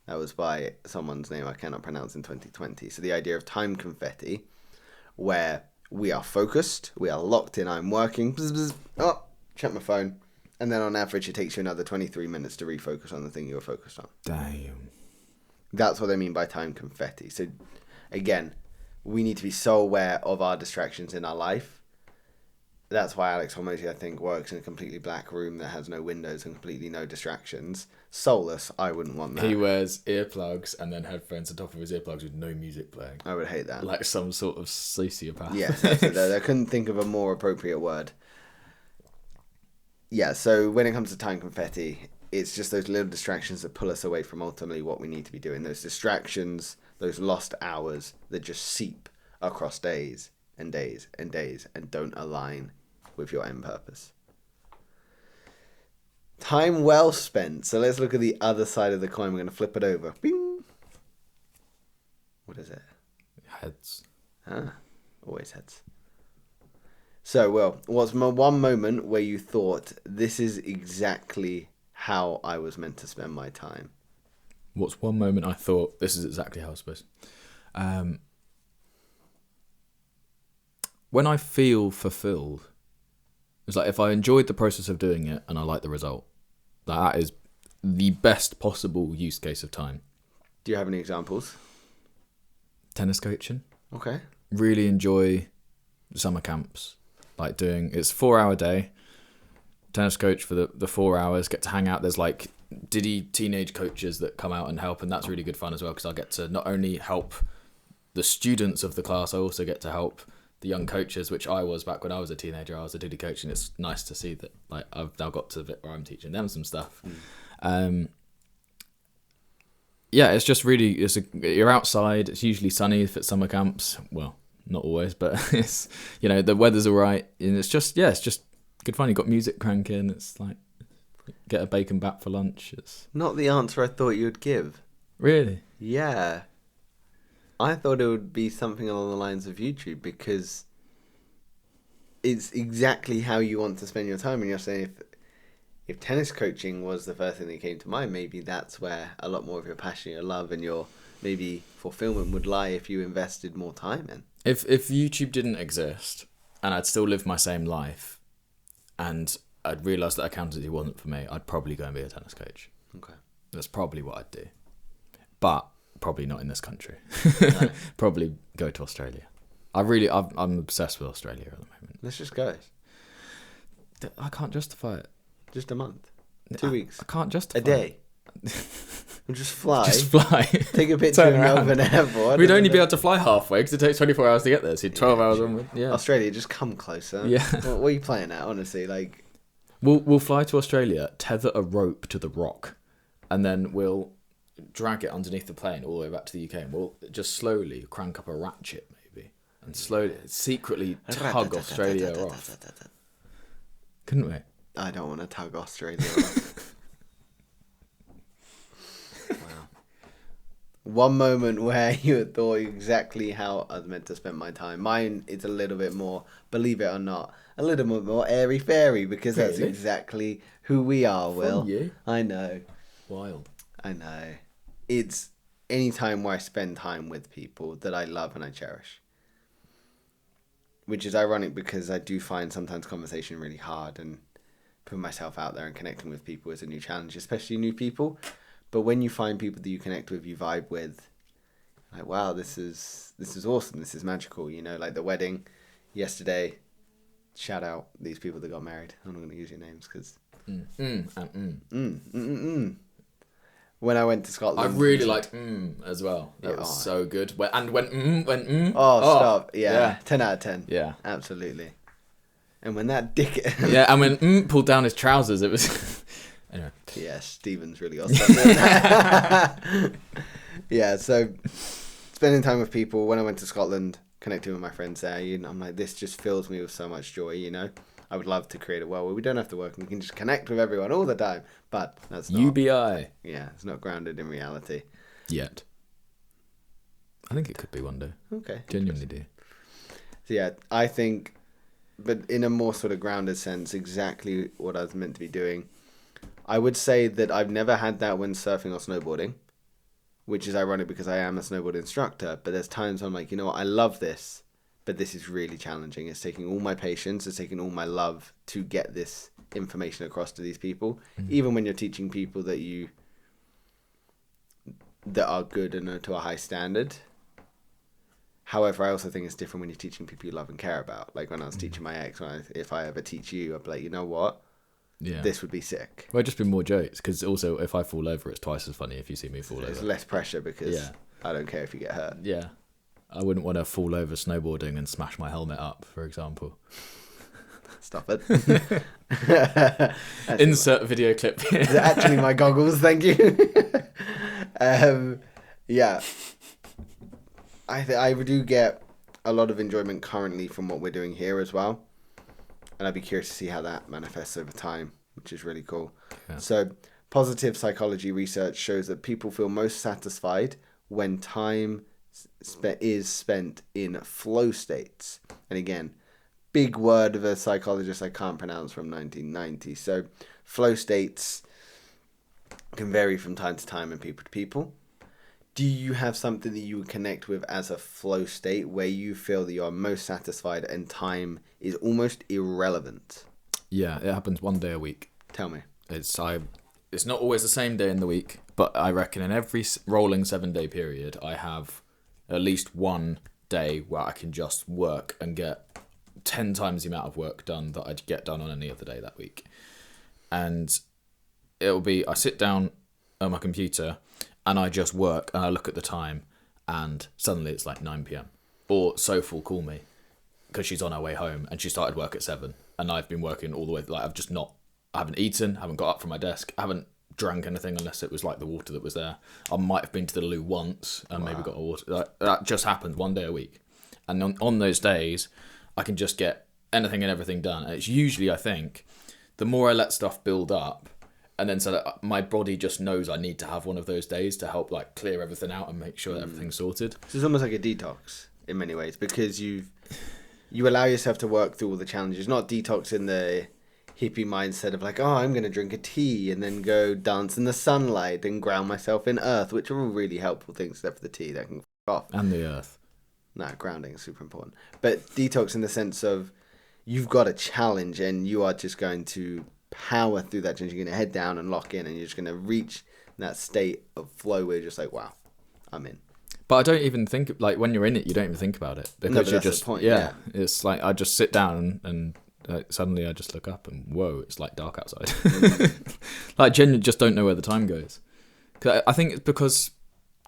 That was by someone's name I cannot pronounce in 2020. So the idea of time confetti, where we are focused, we are locked in, I'm working, check my phone, and then on average it takes you another 23 minutes to refocus on the thing you were focused on. Damn. That's what I mean by time confetti. So again, we need to be so aware of our distractions in our life. That's why Alex Hormozy, I think, works in a completely black room that has no windows and completely no distractions. Soulless, I wouldn't want that. He wears earplugs and then headphones on top of his earplugs with no music playing. I would hate that. Like some sort of sociopath. Yeah, that's it. I couldn't think of a more appropriate word. Yeah, so when it comes to time confetti, it's just those little distractions that pull us away from ultimately what we need to be doing. Those distractions, those lost hours that just seep across days and days and days and don't align with your end purpose. Time well spent. So let's look at the other side of the coin. We're going to flip it over. Bing. What is it? Heads. Always heads. So, Will, what's one moment where you thought, this is exactly how I was meant to spend my time. What's one moment I thought, this is exactly how I was supposed to... when I feel fulfilled, it's like if I enjoyed the process of doing it and I like the result, that is the best possible use case of time. Do you have any examples? Tennis coaching. Okay. Really enjoy summer camps. Like it's a 4-hour day. Tennis coach for the 4 hours. Get to hang out. There's like Diddy teenage coaches that come out and help, and that's really good fun as well because I get to not only help the students of the class, I also get to help the young coaches, which I was back when I was a teenager. I was a Diddy coach, and it's nice to see that like I've now got to the bit where I'm teaching them some stuff. Yeah, it's just really you're outside. It's usually sunny if it's summer camps. Well, not always, but it's the weather's all right, and it's just good fun. You got music cranking. It's like get a bacon bat for lunch. It's not the answer I thought you would give. Really? Yeah. I thought it would be something along the lines of YouTube because it's exactly how you want to spend your time. And you're saying if tennis coaching was the first thing that came to mind, maybe that's where a lot more of your passion, your love, and your maybe fulfillment would lie if you invested more time in. If YouTube didn't exist and I'd still live my same life and I'd realised that accountancy wasn't for me, I'd probably go and be a tennis coach. Okay. That's probably what I'd do. But probably not in this country. No. Probably go to Australia. I'm obsessed with Australia at the moment. Let's just go. I can't justify it. Just a month. 2 weeks. I can't justify a day. We'll just fly. Take a picture in Melbourne Airport. We'd only be able to fly halfway because it takes 24 hours to get there. So 12 hours onward. Yeah. Australia, just come closer. Yeah. What are you playing at, honestly? Like, We'll fly to Australia, tether a rope to the rock, and then we'll drag it underneath the plane all the way back to the UK, and we'll just slowly crank up a ratchet, maybe, and slowly, secretly tug Australia off. Couldn't we? I don't want to tug Australia off. Wow. One moment where you thought exactly how I was meant to spend my time. Mine is a little bit more, believe it or not, a little bit more airy-fairy because that's exactly who we are, Will. From you? I know. Wild. I know. It's any time where I spend time with people that I love and I cherish. Which is ironic because I do find sometimes conversation really hard, and putting myself out there and connecting with people is a new challenge, especially new people. But when you find people that you connect with, you vibe with, like, wow, this is awesome. This is magical. Like the wedding yesterday. Shout out these people that got married. I'm not going to use your names because. When I went to Scotland, I really liked as well. That was so good. When Oh, stop! Yeah, 10 out of 10. Yeah, absolutely. And when that dick, yeah, and when pulled down his trousers, it was. Anyway. Yeah, Stephen's really awesome. Yeah, so spending time with people. When I went to Scotland, connecting with my friends there, I'm like, this just fills me with so much joy. I would love to create a world where we don't have to work and we can just connect with everyone all the time. But that's not. UBI. Yeah, it's not grounded in reality. Yet. I think it could be one day. Okay. Genuinely do. So yeah, I think, but in a more sort of grounded sense, exactly what I was meant to be doing. I would say that I've never had that when surfing or snowboarding, which is ironic because I am a snowboard instructor, but there's times I'm like, what, I love this, but this is really challenging. It's taking all my patience, it's taking all my love to get this information across to these people. Even when you're teaching people that are good and are to a high standard. However, I also think it's different when you're teaching people you love and care about. Like when I was teaching my ex, if I ever teach you, I'd be like, you know what? Yeah. This would be sick. Well, just be more jokes, because also if I fall over, it's twice as funny if you see me fall over. There's less pressure because I don't care if you get hurt. Yeah. I wouldn't want to fall over snowboarding and smash my helmet up, for example. Stop it. Insert video clip here. Is it actually my goggles? Thank you. Yeah. I do get a lot of enjoyment currently from what we're doing here as well. And I'd be curious to see how that manifests over time, which is really cool. Yeah. So positive psychology research shows that people feel most satisfied when time is spent in flow states. And again, big word of a psychologist I can't pronounce from 1990. So flow states can vary from time to time and people to people. Do you have something that you would connect with as a flow state where you feel that you are most satisfied and time is almost irrelevant? Yeah, it happens one day a week. Tell me. It's not always the same day in the week, but I reckon in every rolling 7-day period, I have at least one day where I can just work and get 10 times the amount of work done that I'd get done on any other day that week. And it'll be, I sit down on my computer and I just work and I look at the time and suddenly it's like 9 p.m. Or Soph will call me because she's on her way home and she started work at 7 and I've been working all the way, like I haven't eaten, haven't got up from my desk, haven't drank anything unless it was like the water that was there. I might have been to the loo once and maybe got a water. That just happens one day a week. And on those days, I can just get anything and everything done. And it's usually, I think, the more I let stuff build up, and then so that my body just knows I need to have one of those days to help like clear everything out and make sure that everything's sorted. So it's almost like a detox in many ways because you allow yourself to work through all the challenges, not detox in the hippie mindset of like, oh, I'm going to drink a tea and then go dance in the sunlight and ground myself in earth, which are all really helpful things except for the tea that can f*** off. And the earth. No, grounding is super important. But detox in the sense of you've got a challenge and you are just going to power through that challenge. You're going to head down and lock in and you're just going to reach that state of flow where you're just like, wow, I'm in. But I don't even think, like, when you're in it, you don't even think about it. Because no, you're that's just, the point, yeah, it's like, I just sit down and suddenly I just look up and, whoa, it's like dark outside. Like, genuinely just don't know where the time goes. 'Cause I think it's because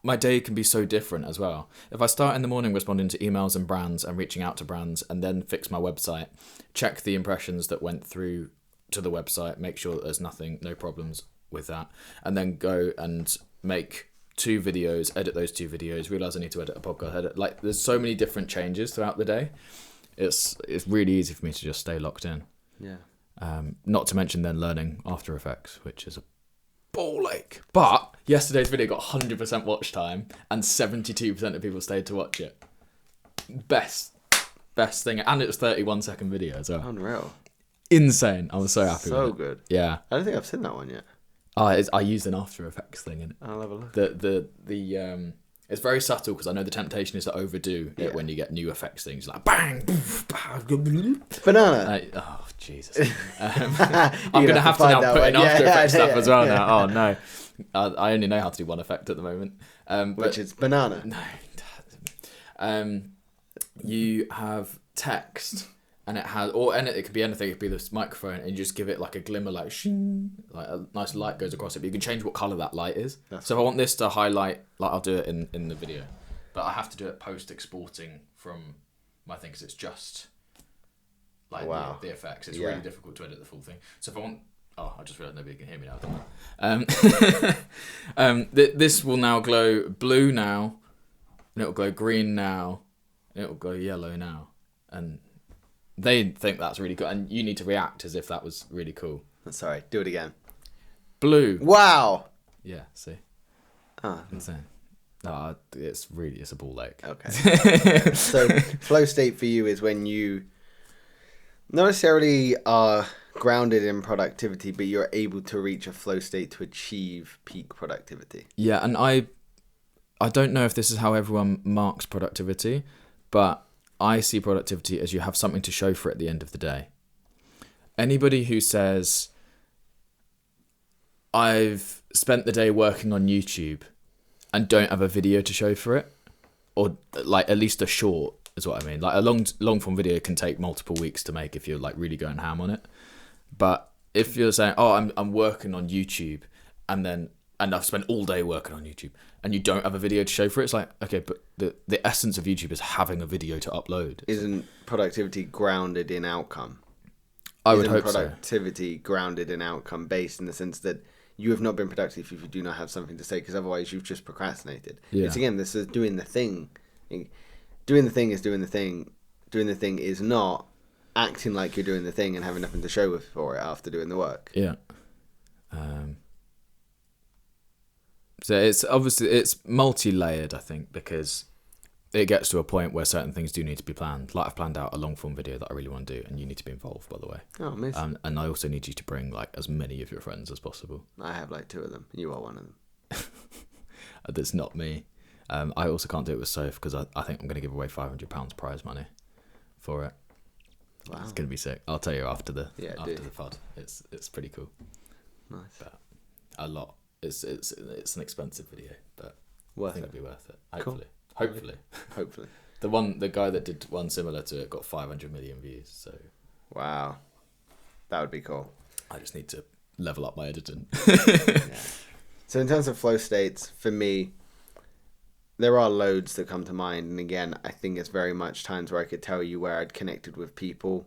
my day can be so different as well. If I start in the morning responding to emails and brands and reaching out to brands and then fix my website, check the impressions that went through to the website, make sure that there's no problems with that, and then go and make 2 videos, edit those 2 videos, realize I need to edit a podcast, like there's so many different changes throughout the day. It's really easy for me to just stay locked in. Yeah. Not to mention then learning After Effects, which is a ball ache. But yesterday's video got 100% watch time and 72% of people stayed to watch it. Best thing. And it was 31-second video as well. Unreal. Insane. I was so happy with it. So good. Yeah. I don't think I've seen that one yet. I used an After Effects thing in it. I'll have a look. The it's very subtle because I know the temptation is to overdo it when you get new effects things like bang, boof, Banana. Oh Jesus! I'm gonna have to now put in After Effects stuff as well now. Oh no, I only know how to do one effect at the moment, which is banana. No, you have text. And it has, it could be anything. It could be this microphone, and you just give it like a glimmer, like shing, like a nice light goes across it. But you can change what color that light is. So if I want this to highlight, like I'll do it in the video, but I have to do it post exporting from my thing because it's just like the effects. It's really difficult to edit the full thing. So if I want, I just realized nobody can hear me now. This will now glow blue now, and it will glow green now, and it will glow yellow now, and they think that's really cool, and you need to react as if that was really cool. Sorry, do it again. Blue. Wow. Yeah, see. Ah. Insane. It's a ball ache. Okay. So flow state for you is when you not necessarily are grounded in productivity, but you're able to reach a flow state to achieve peak productivity. Yeah, and I don't know if this is how everyone marks productivity, but I see productivity as you have something to show for it at the end of the day. Anybody who says, I've spent the day working on YouTube and don't have a video to show for it, or like at least a short is what I mean. Like a long form video can take multiple weeks to make if you're like really going ham on it. But if you're saying, I'm working on YouTube and I've spent all day working on YouTube and you don't have a video to show for it, it's like, okay, but the essence of YouTube is having a video to upload. Isn't productivity grounded in outcome? I would hope productivity grounded in outcome based in the sense that you have not been productive if you do not have something to say, because otherwise you've just procrastinated. Yeah. It's again, this is doing the thing. Doing the thing is doing the thing. Doing the thing is not acting like you're doing the thing and having nothing to show for it after doing the work. Yeah. So it's obviously, it's multi-layered, I think, because it gets to a point where certain things do need to be planned. Like I've planned out a long form video that I really want to do, and you need to be involved, by the way. Oh, amazing. And I also need you to bring like as many of your friends as possible. I have like 2 of them. You are one of them. That's not me. I also can't do it with Soph because I think I'm going to give away £500 prize money for it. Wow. It's going to be sick. I'll tell you after the do. the pod. It's pretty cool. Nice. But a lot. It's an expensive video, but I think it'll be worth it. Hopefully. Hopefully. The guy that did one similar to it got 500 million views. So wow, that would be cool. I just need to level up my editing. Yeah. So in terms of flow states, for me, there are loads that come to mind. And again, I think it's very much times where I could tell you where I'd connected with people.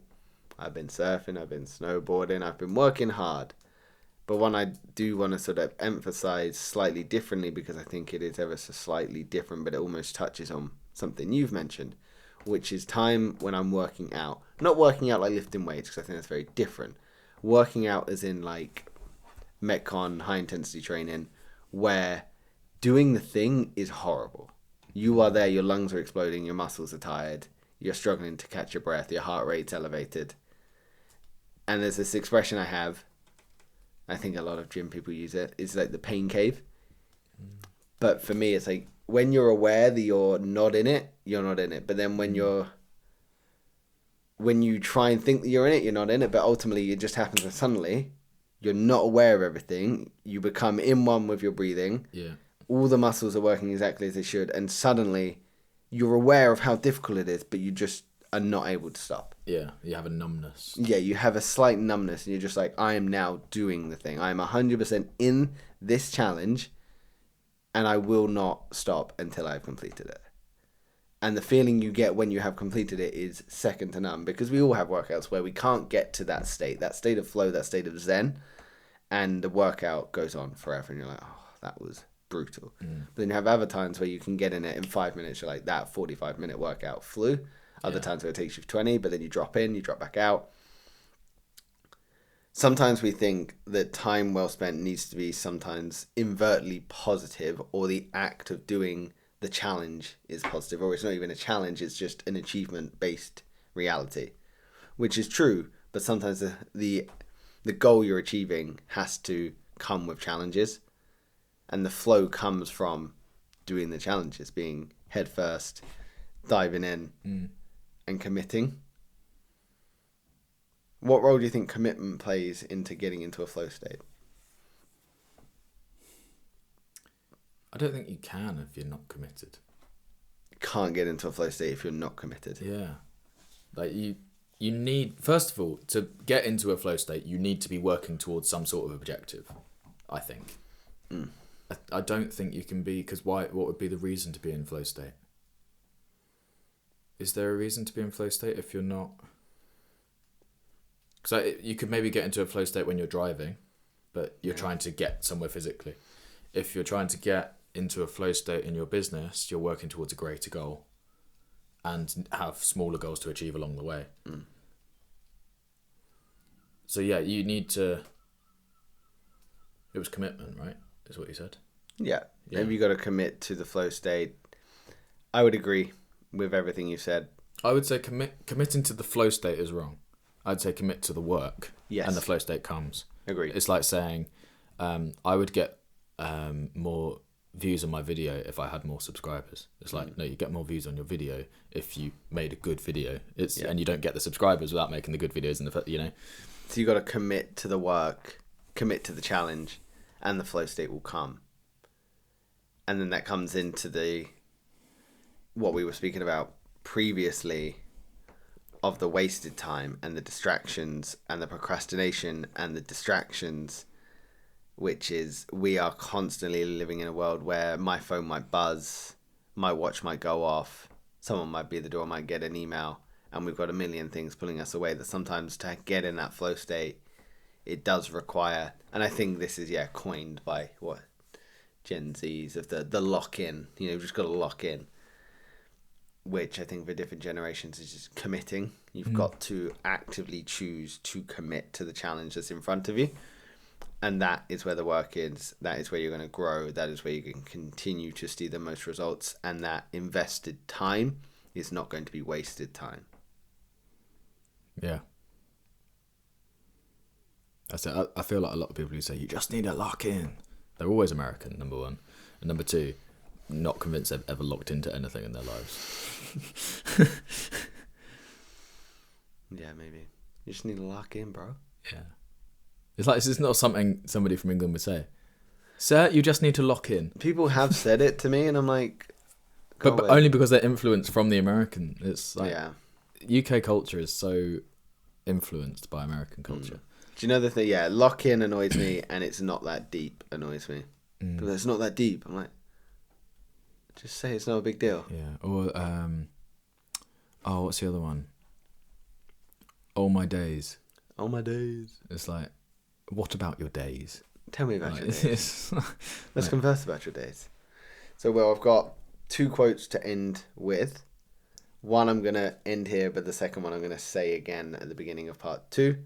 I've been surfing, I've been snowboarding, I've been working hard. But one I do want to sort of emphasize slightly differently, because I think it is ever so slightly different, but it almost touches on something you've mentioned, which is time when I'm working out. Not working out like lifting weights, because I think that's very different. Working out as in like Metcon, high intensity training, where doing the thing is horrible. You are there, your lungs are exploding, your muscles are tired, you're struggling to catch your breath, your heart rate's elevated. And there's this expression I have, I think a lot of gym people use it, it's like the pain cave. But for me, it's like when you're aware that you're not in it, you're not in it. But then when you try and think that you're in it, you're not in it. But ultimately, it just happens and suddenly you're not aware of everything. You become in one with your breathing. Yeah. All the muscles are working exactly as they should. And suddenly you're aware of how difficult it is, but you just are not able to stop. Yeah, you have a numbness. Yeah, you have a slight numbness and you're just like, I am now doing the thing. I am 100% in this challenge and I will not stop until I've completed it. And the feeling you get when you have completed it is second to none, because we all have workouts where we can't get to that state of flow, that state of zen, and the workout goes on forever and you're like, oh, that was brutal. But then you have other times where you can get in it in 5 minutes, you're like, that 45-minute workout flew. Other times where it takes you 20, but then you drop in, you drop back out. Sometimes we think that time well spent needs to be sometimes invertly positive, or the act of doing the challenge is positive, or it's not even a challenge, it's just an achievement-based reality, which is true, but sometimes the goal you're achieving has to come with challenges, and the flow comes from doing the challenges, being head first, diving in, and committing. What role do you think commitment plays into getting into a flow state? I don't think you can if you're not committed. Can't get into a flow state if you're not committed. Yeah. Like you need, first of all, to get into a flow state, you need to be working towards some sort of objective, I think. I don't think you can be, because what would be the reason to be in flow state? Is there a reason to be in flow state if you're not? Because you could maybe get into a flow state when you're driving, but you're trying to get somewhere physically. If you're trying to get into a flow state in your business, you're working towards a greater goal and have smaller goals to achieve along the way. So yeah, you need to... It was commitment, right? Is what you said? Yeah. Have you got to commit to the flow state? I would agree with everything you said. I would say committing to the flow state is wrong. I'd say commit to the work. Yes. And the flow state comes. Agreed. It's like saying, I would get more views on my video if I had more subscribers. It's like, no, you get more views on your video if you made a good video. And you don't get the subscribers without making the good videos, So you got to commit to the work, commit to the challenge, and the flow state will come. And then that comes into what we were speaking about previously, of the wasted time and the distractions and the procrastination and the distractions, which is we are constantly living in a world where my phone might buzz, my watch might go off, someone might be at the door, might get an email, and we've got a million things pulling us away, that sometimes to get in that flow state, it does require, and I think this is coined by Gen Zs, of the lock-in, you've just got to lock in, which I think for different generations is just committing. You've got to actively choose to commit to the challenge that's in front of you. And that is where the work is. That is where you're going to grow. That is where you can continue to see the most results. And that invested time is not going to be wasted time. Yeah. I feel like a lot of people who say, you just need to lock in. They're always American, number one. And number two, not convinced they've ever locked into anything in their lives. Yeah, maybe. You just need to lock in, bro. Yeah. It's like, this is not something somebody from England would say. Sir, you just need to lock in. People have said it to me, and I'm like... But only because they're influenced from the American. It's like... Yeah. UK culture is so influenced by American culture. Do you know the thing? Yeah, lock in annoys me, and it's not that deep annoys me. But it's not that deep. I'm like... Just say it's not a big deal. Yeah. Or, what's the other one? All my days. All my days. It's like, what about your days? Tell me about Like, your days. Let's like, converse about your days. So, well, I've got 2 quotes to end with. One I'm going to end here, but the second one I'm going to say again at the beginning of part 2.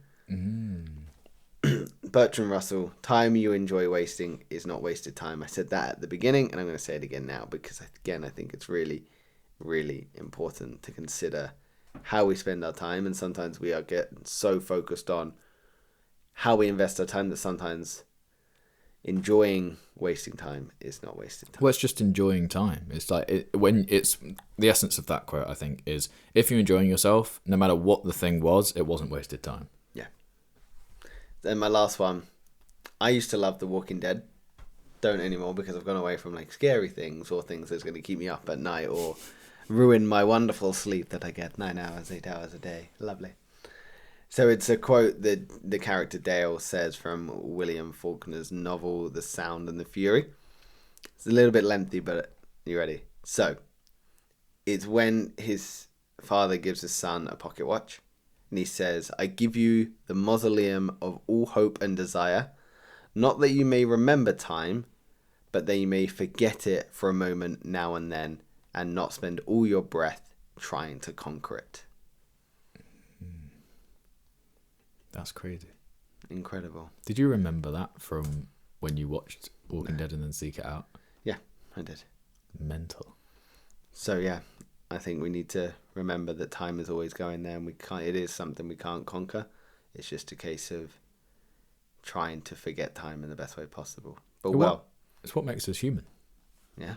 Bertrand Russell, time you enjoy wasting is not wasted time. I said that at the beginning, and I'm going to say it again now because, again, I think it's really, really important to consider how we spend our time. And sometimes we are getting so focused on how we invest our time that sometimes enjoying wasting time is not wasted time. Well, it's just enjoying time. It's like when it's the essence of that quote, I think, is if you're enjoying yourself, no matter what the thing was, it wasn't wasted time. Yeah. Then my last one, I used to love The Walking Dead. Don't anymore because I've gone away from like scary things or things that's going to keep me up at night or ruin my wonderful sleep that I get 9 hours, 8 hours a day. Lovely. So it's a quote that the character Dale says from William Faulkner's novel, The Sound and the Fury. It's a little bit lengthy, but you ready? So it's when his father gives his son a pocket watch. And he says, I give you the mausoleum of all hope and desire, not that you may remember time, but that you may forget it for a moment now and then, and not spend all your breath trying to conquer it. That's crazy. Incredible. Did you remember that from when you watched Walking Dead and then Seek It Out? Yeah, I did. Mental. So yeah, I think we need to remember that time is always going there, and it is something we can't conquer. It's just a case of trying to forget time in the best way possible. But it's what makes us human. Yeah.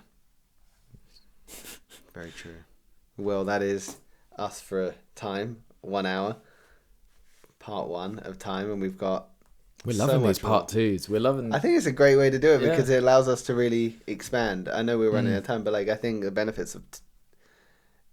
Very true. Well, that is us for a time, 1 hour, part 1 of time, and we're loving these part 2s. We're loving. I think it's a great way to do it because it allows us to really expand. I know we're running out of time, but like I think the benefits of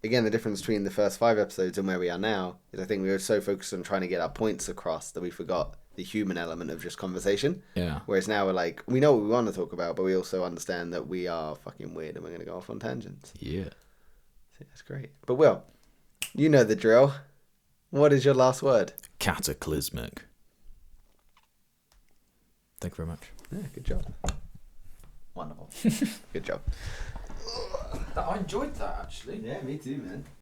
again, the difference between the first 5 episodes and where we are now is I think we were so focused on trying to get our points across that we forgot the human element of just conversation. Yeah. Whereas now we're like, we know what we want to talk about, but we also understand that we are fucking weird and we're going to go off on tangents. Yeah. So that's great. But Will, you know the drill. What is your last word? Cataclysmic. Thank you very much. Yeah, good job. Wonderful. Good job. I enjoyed that, actually. Yeah, me too, man.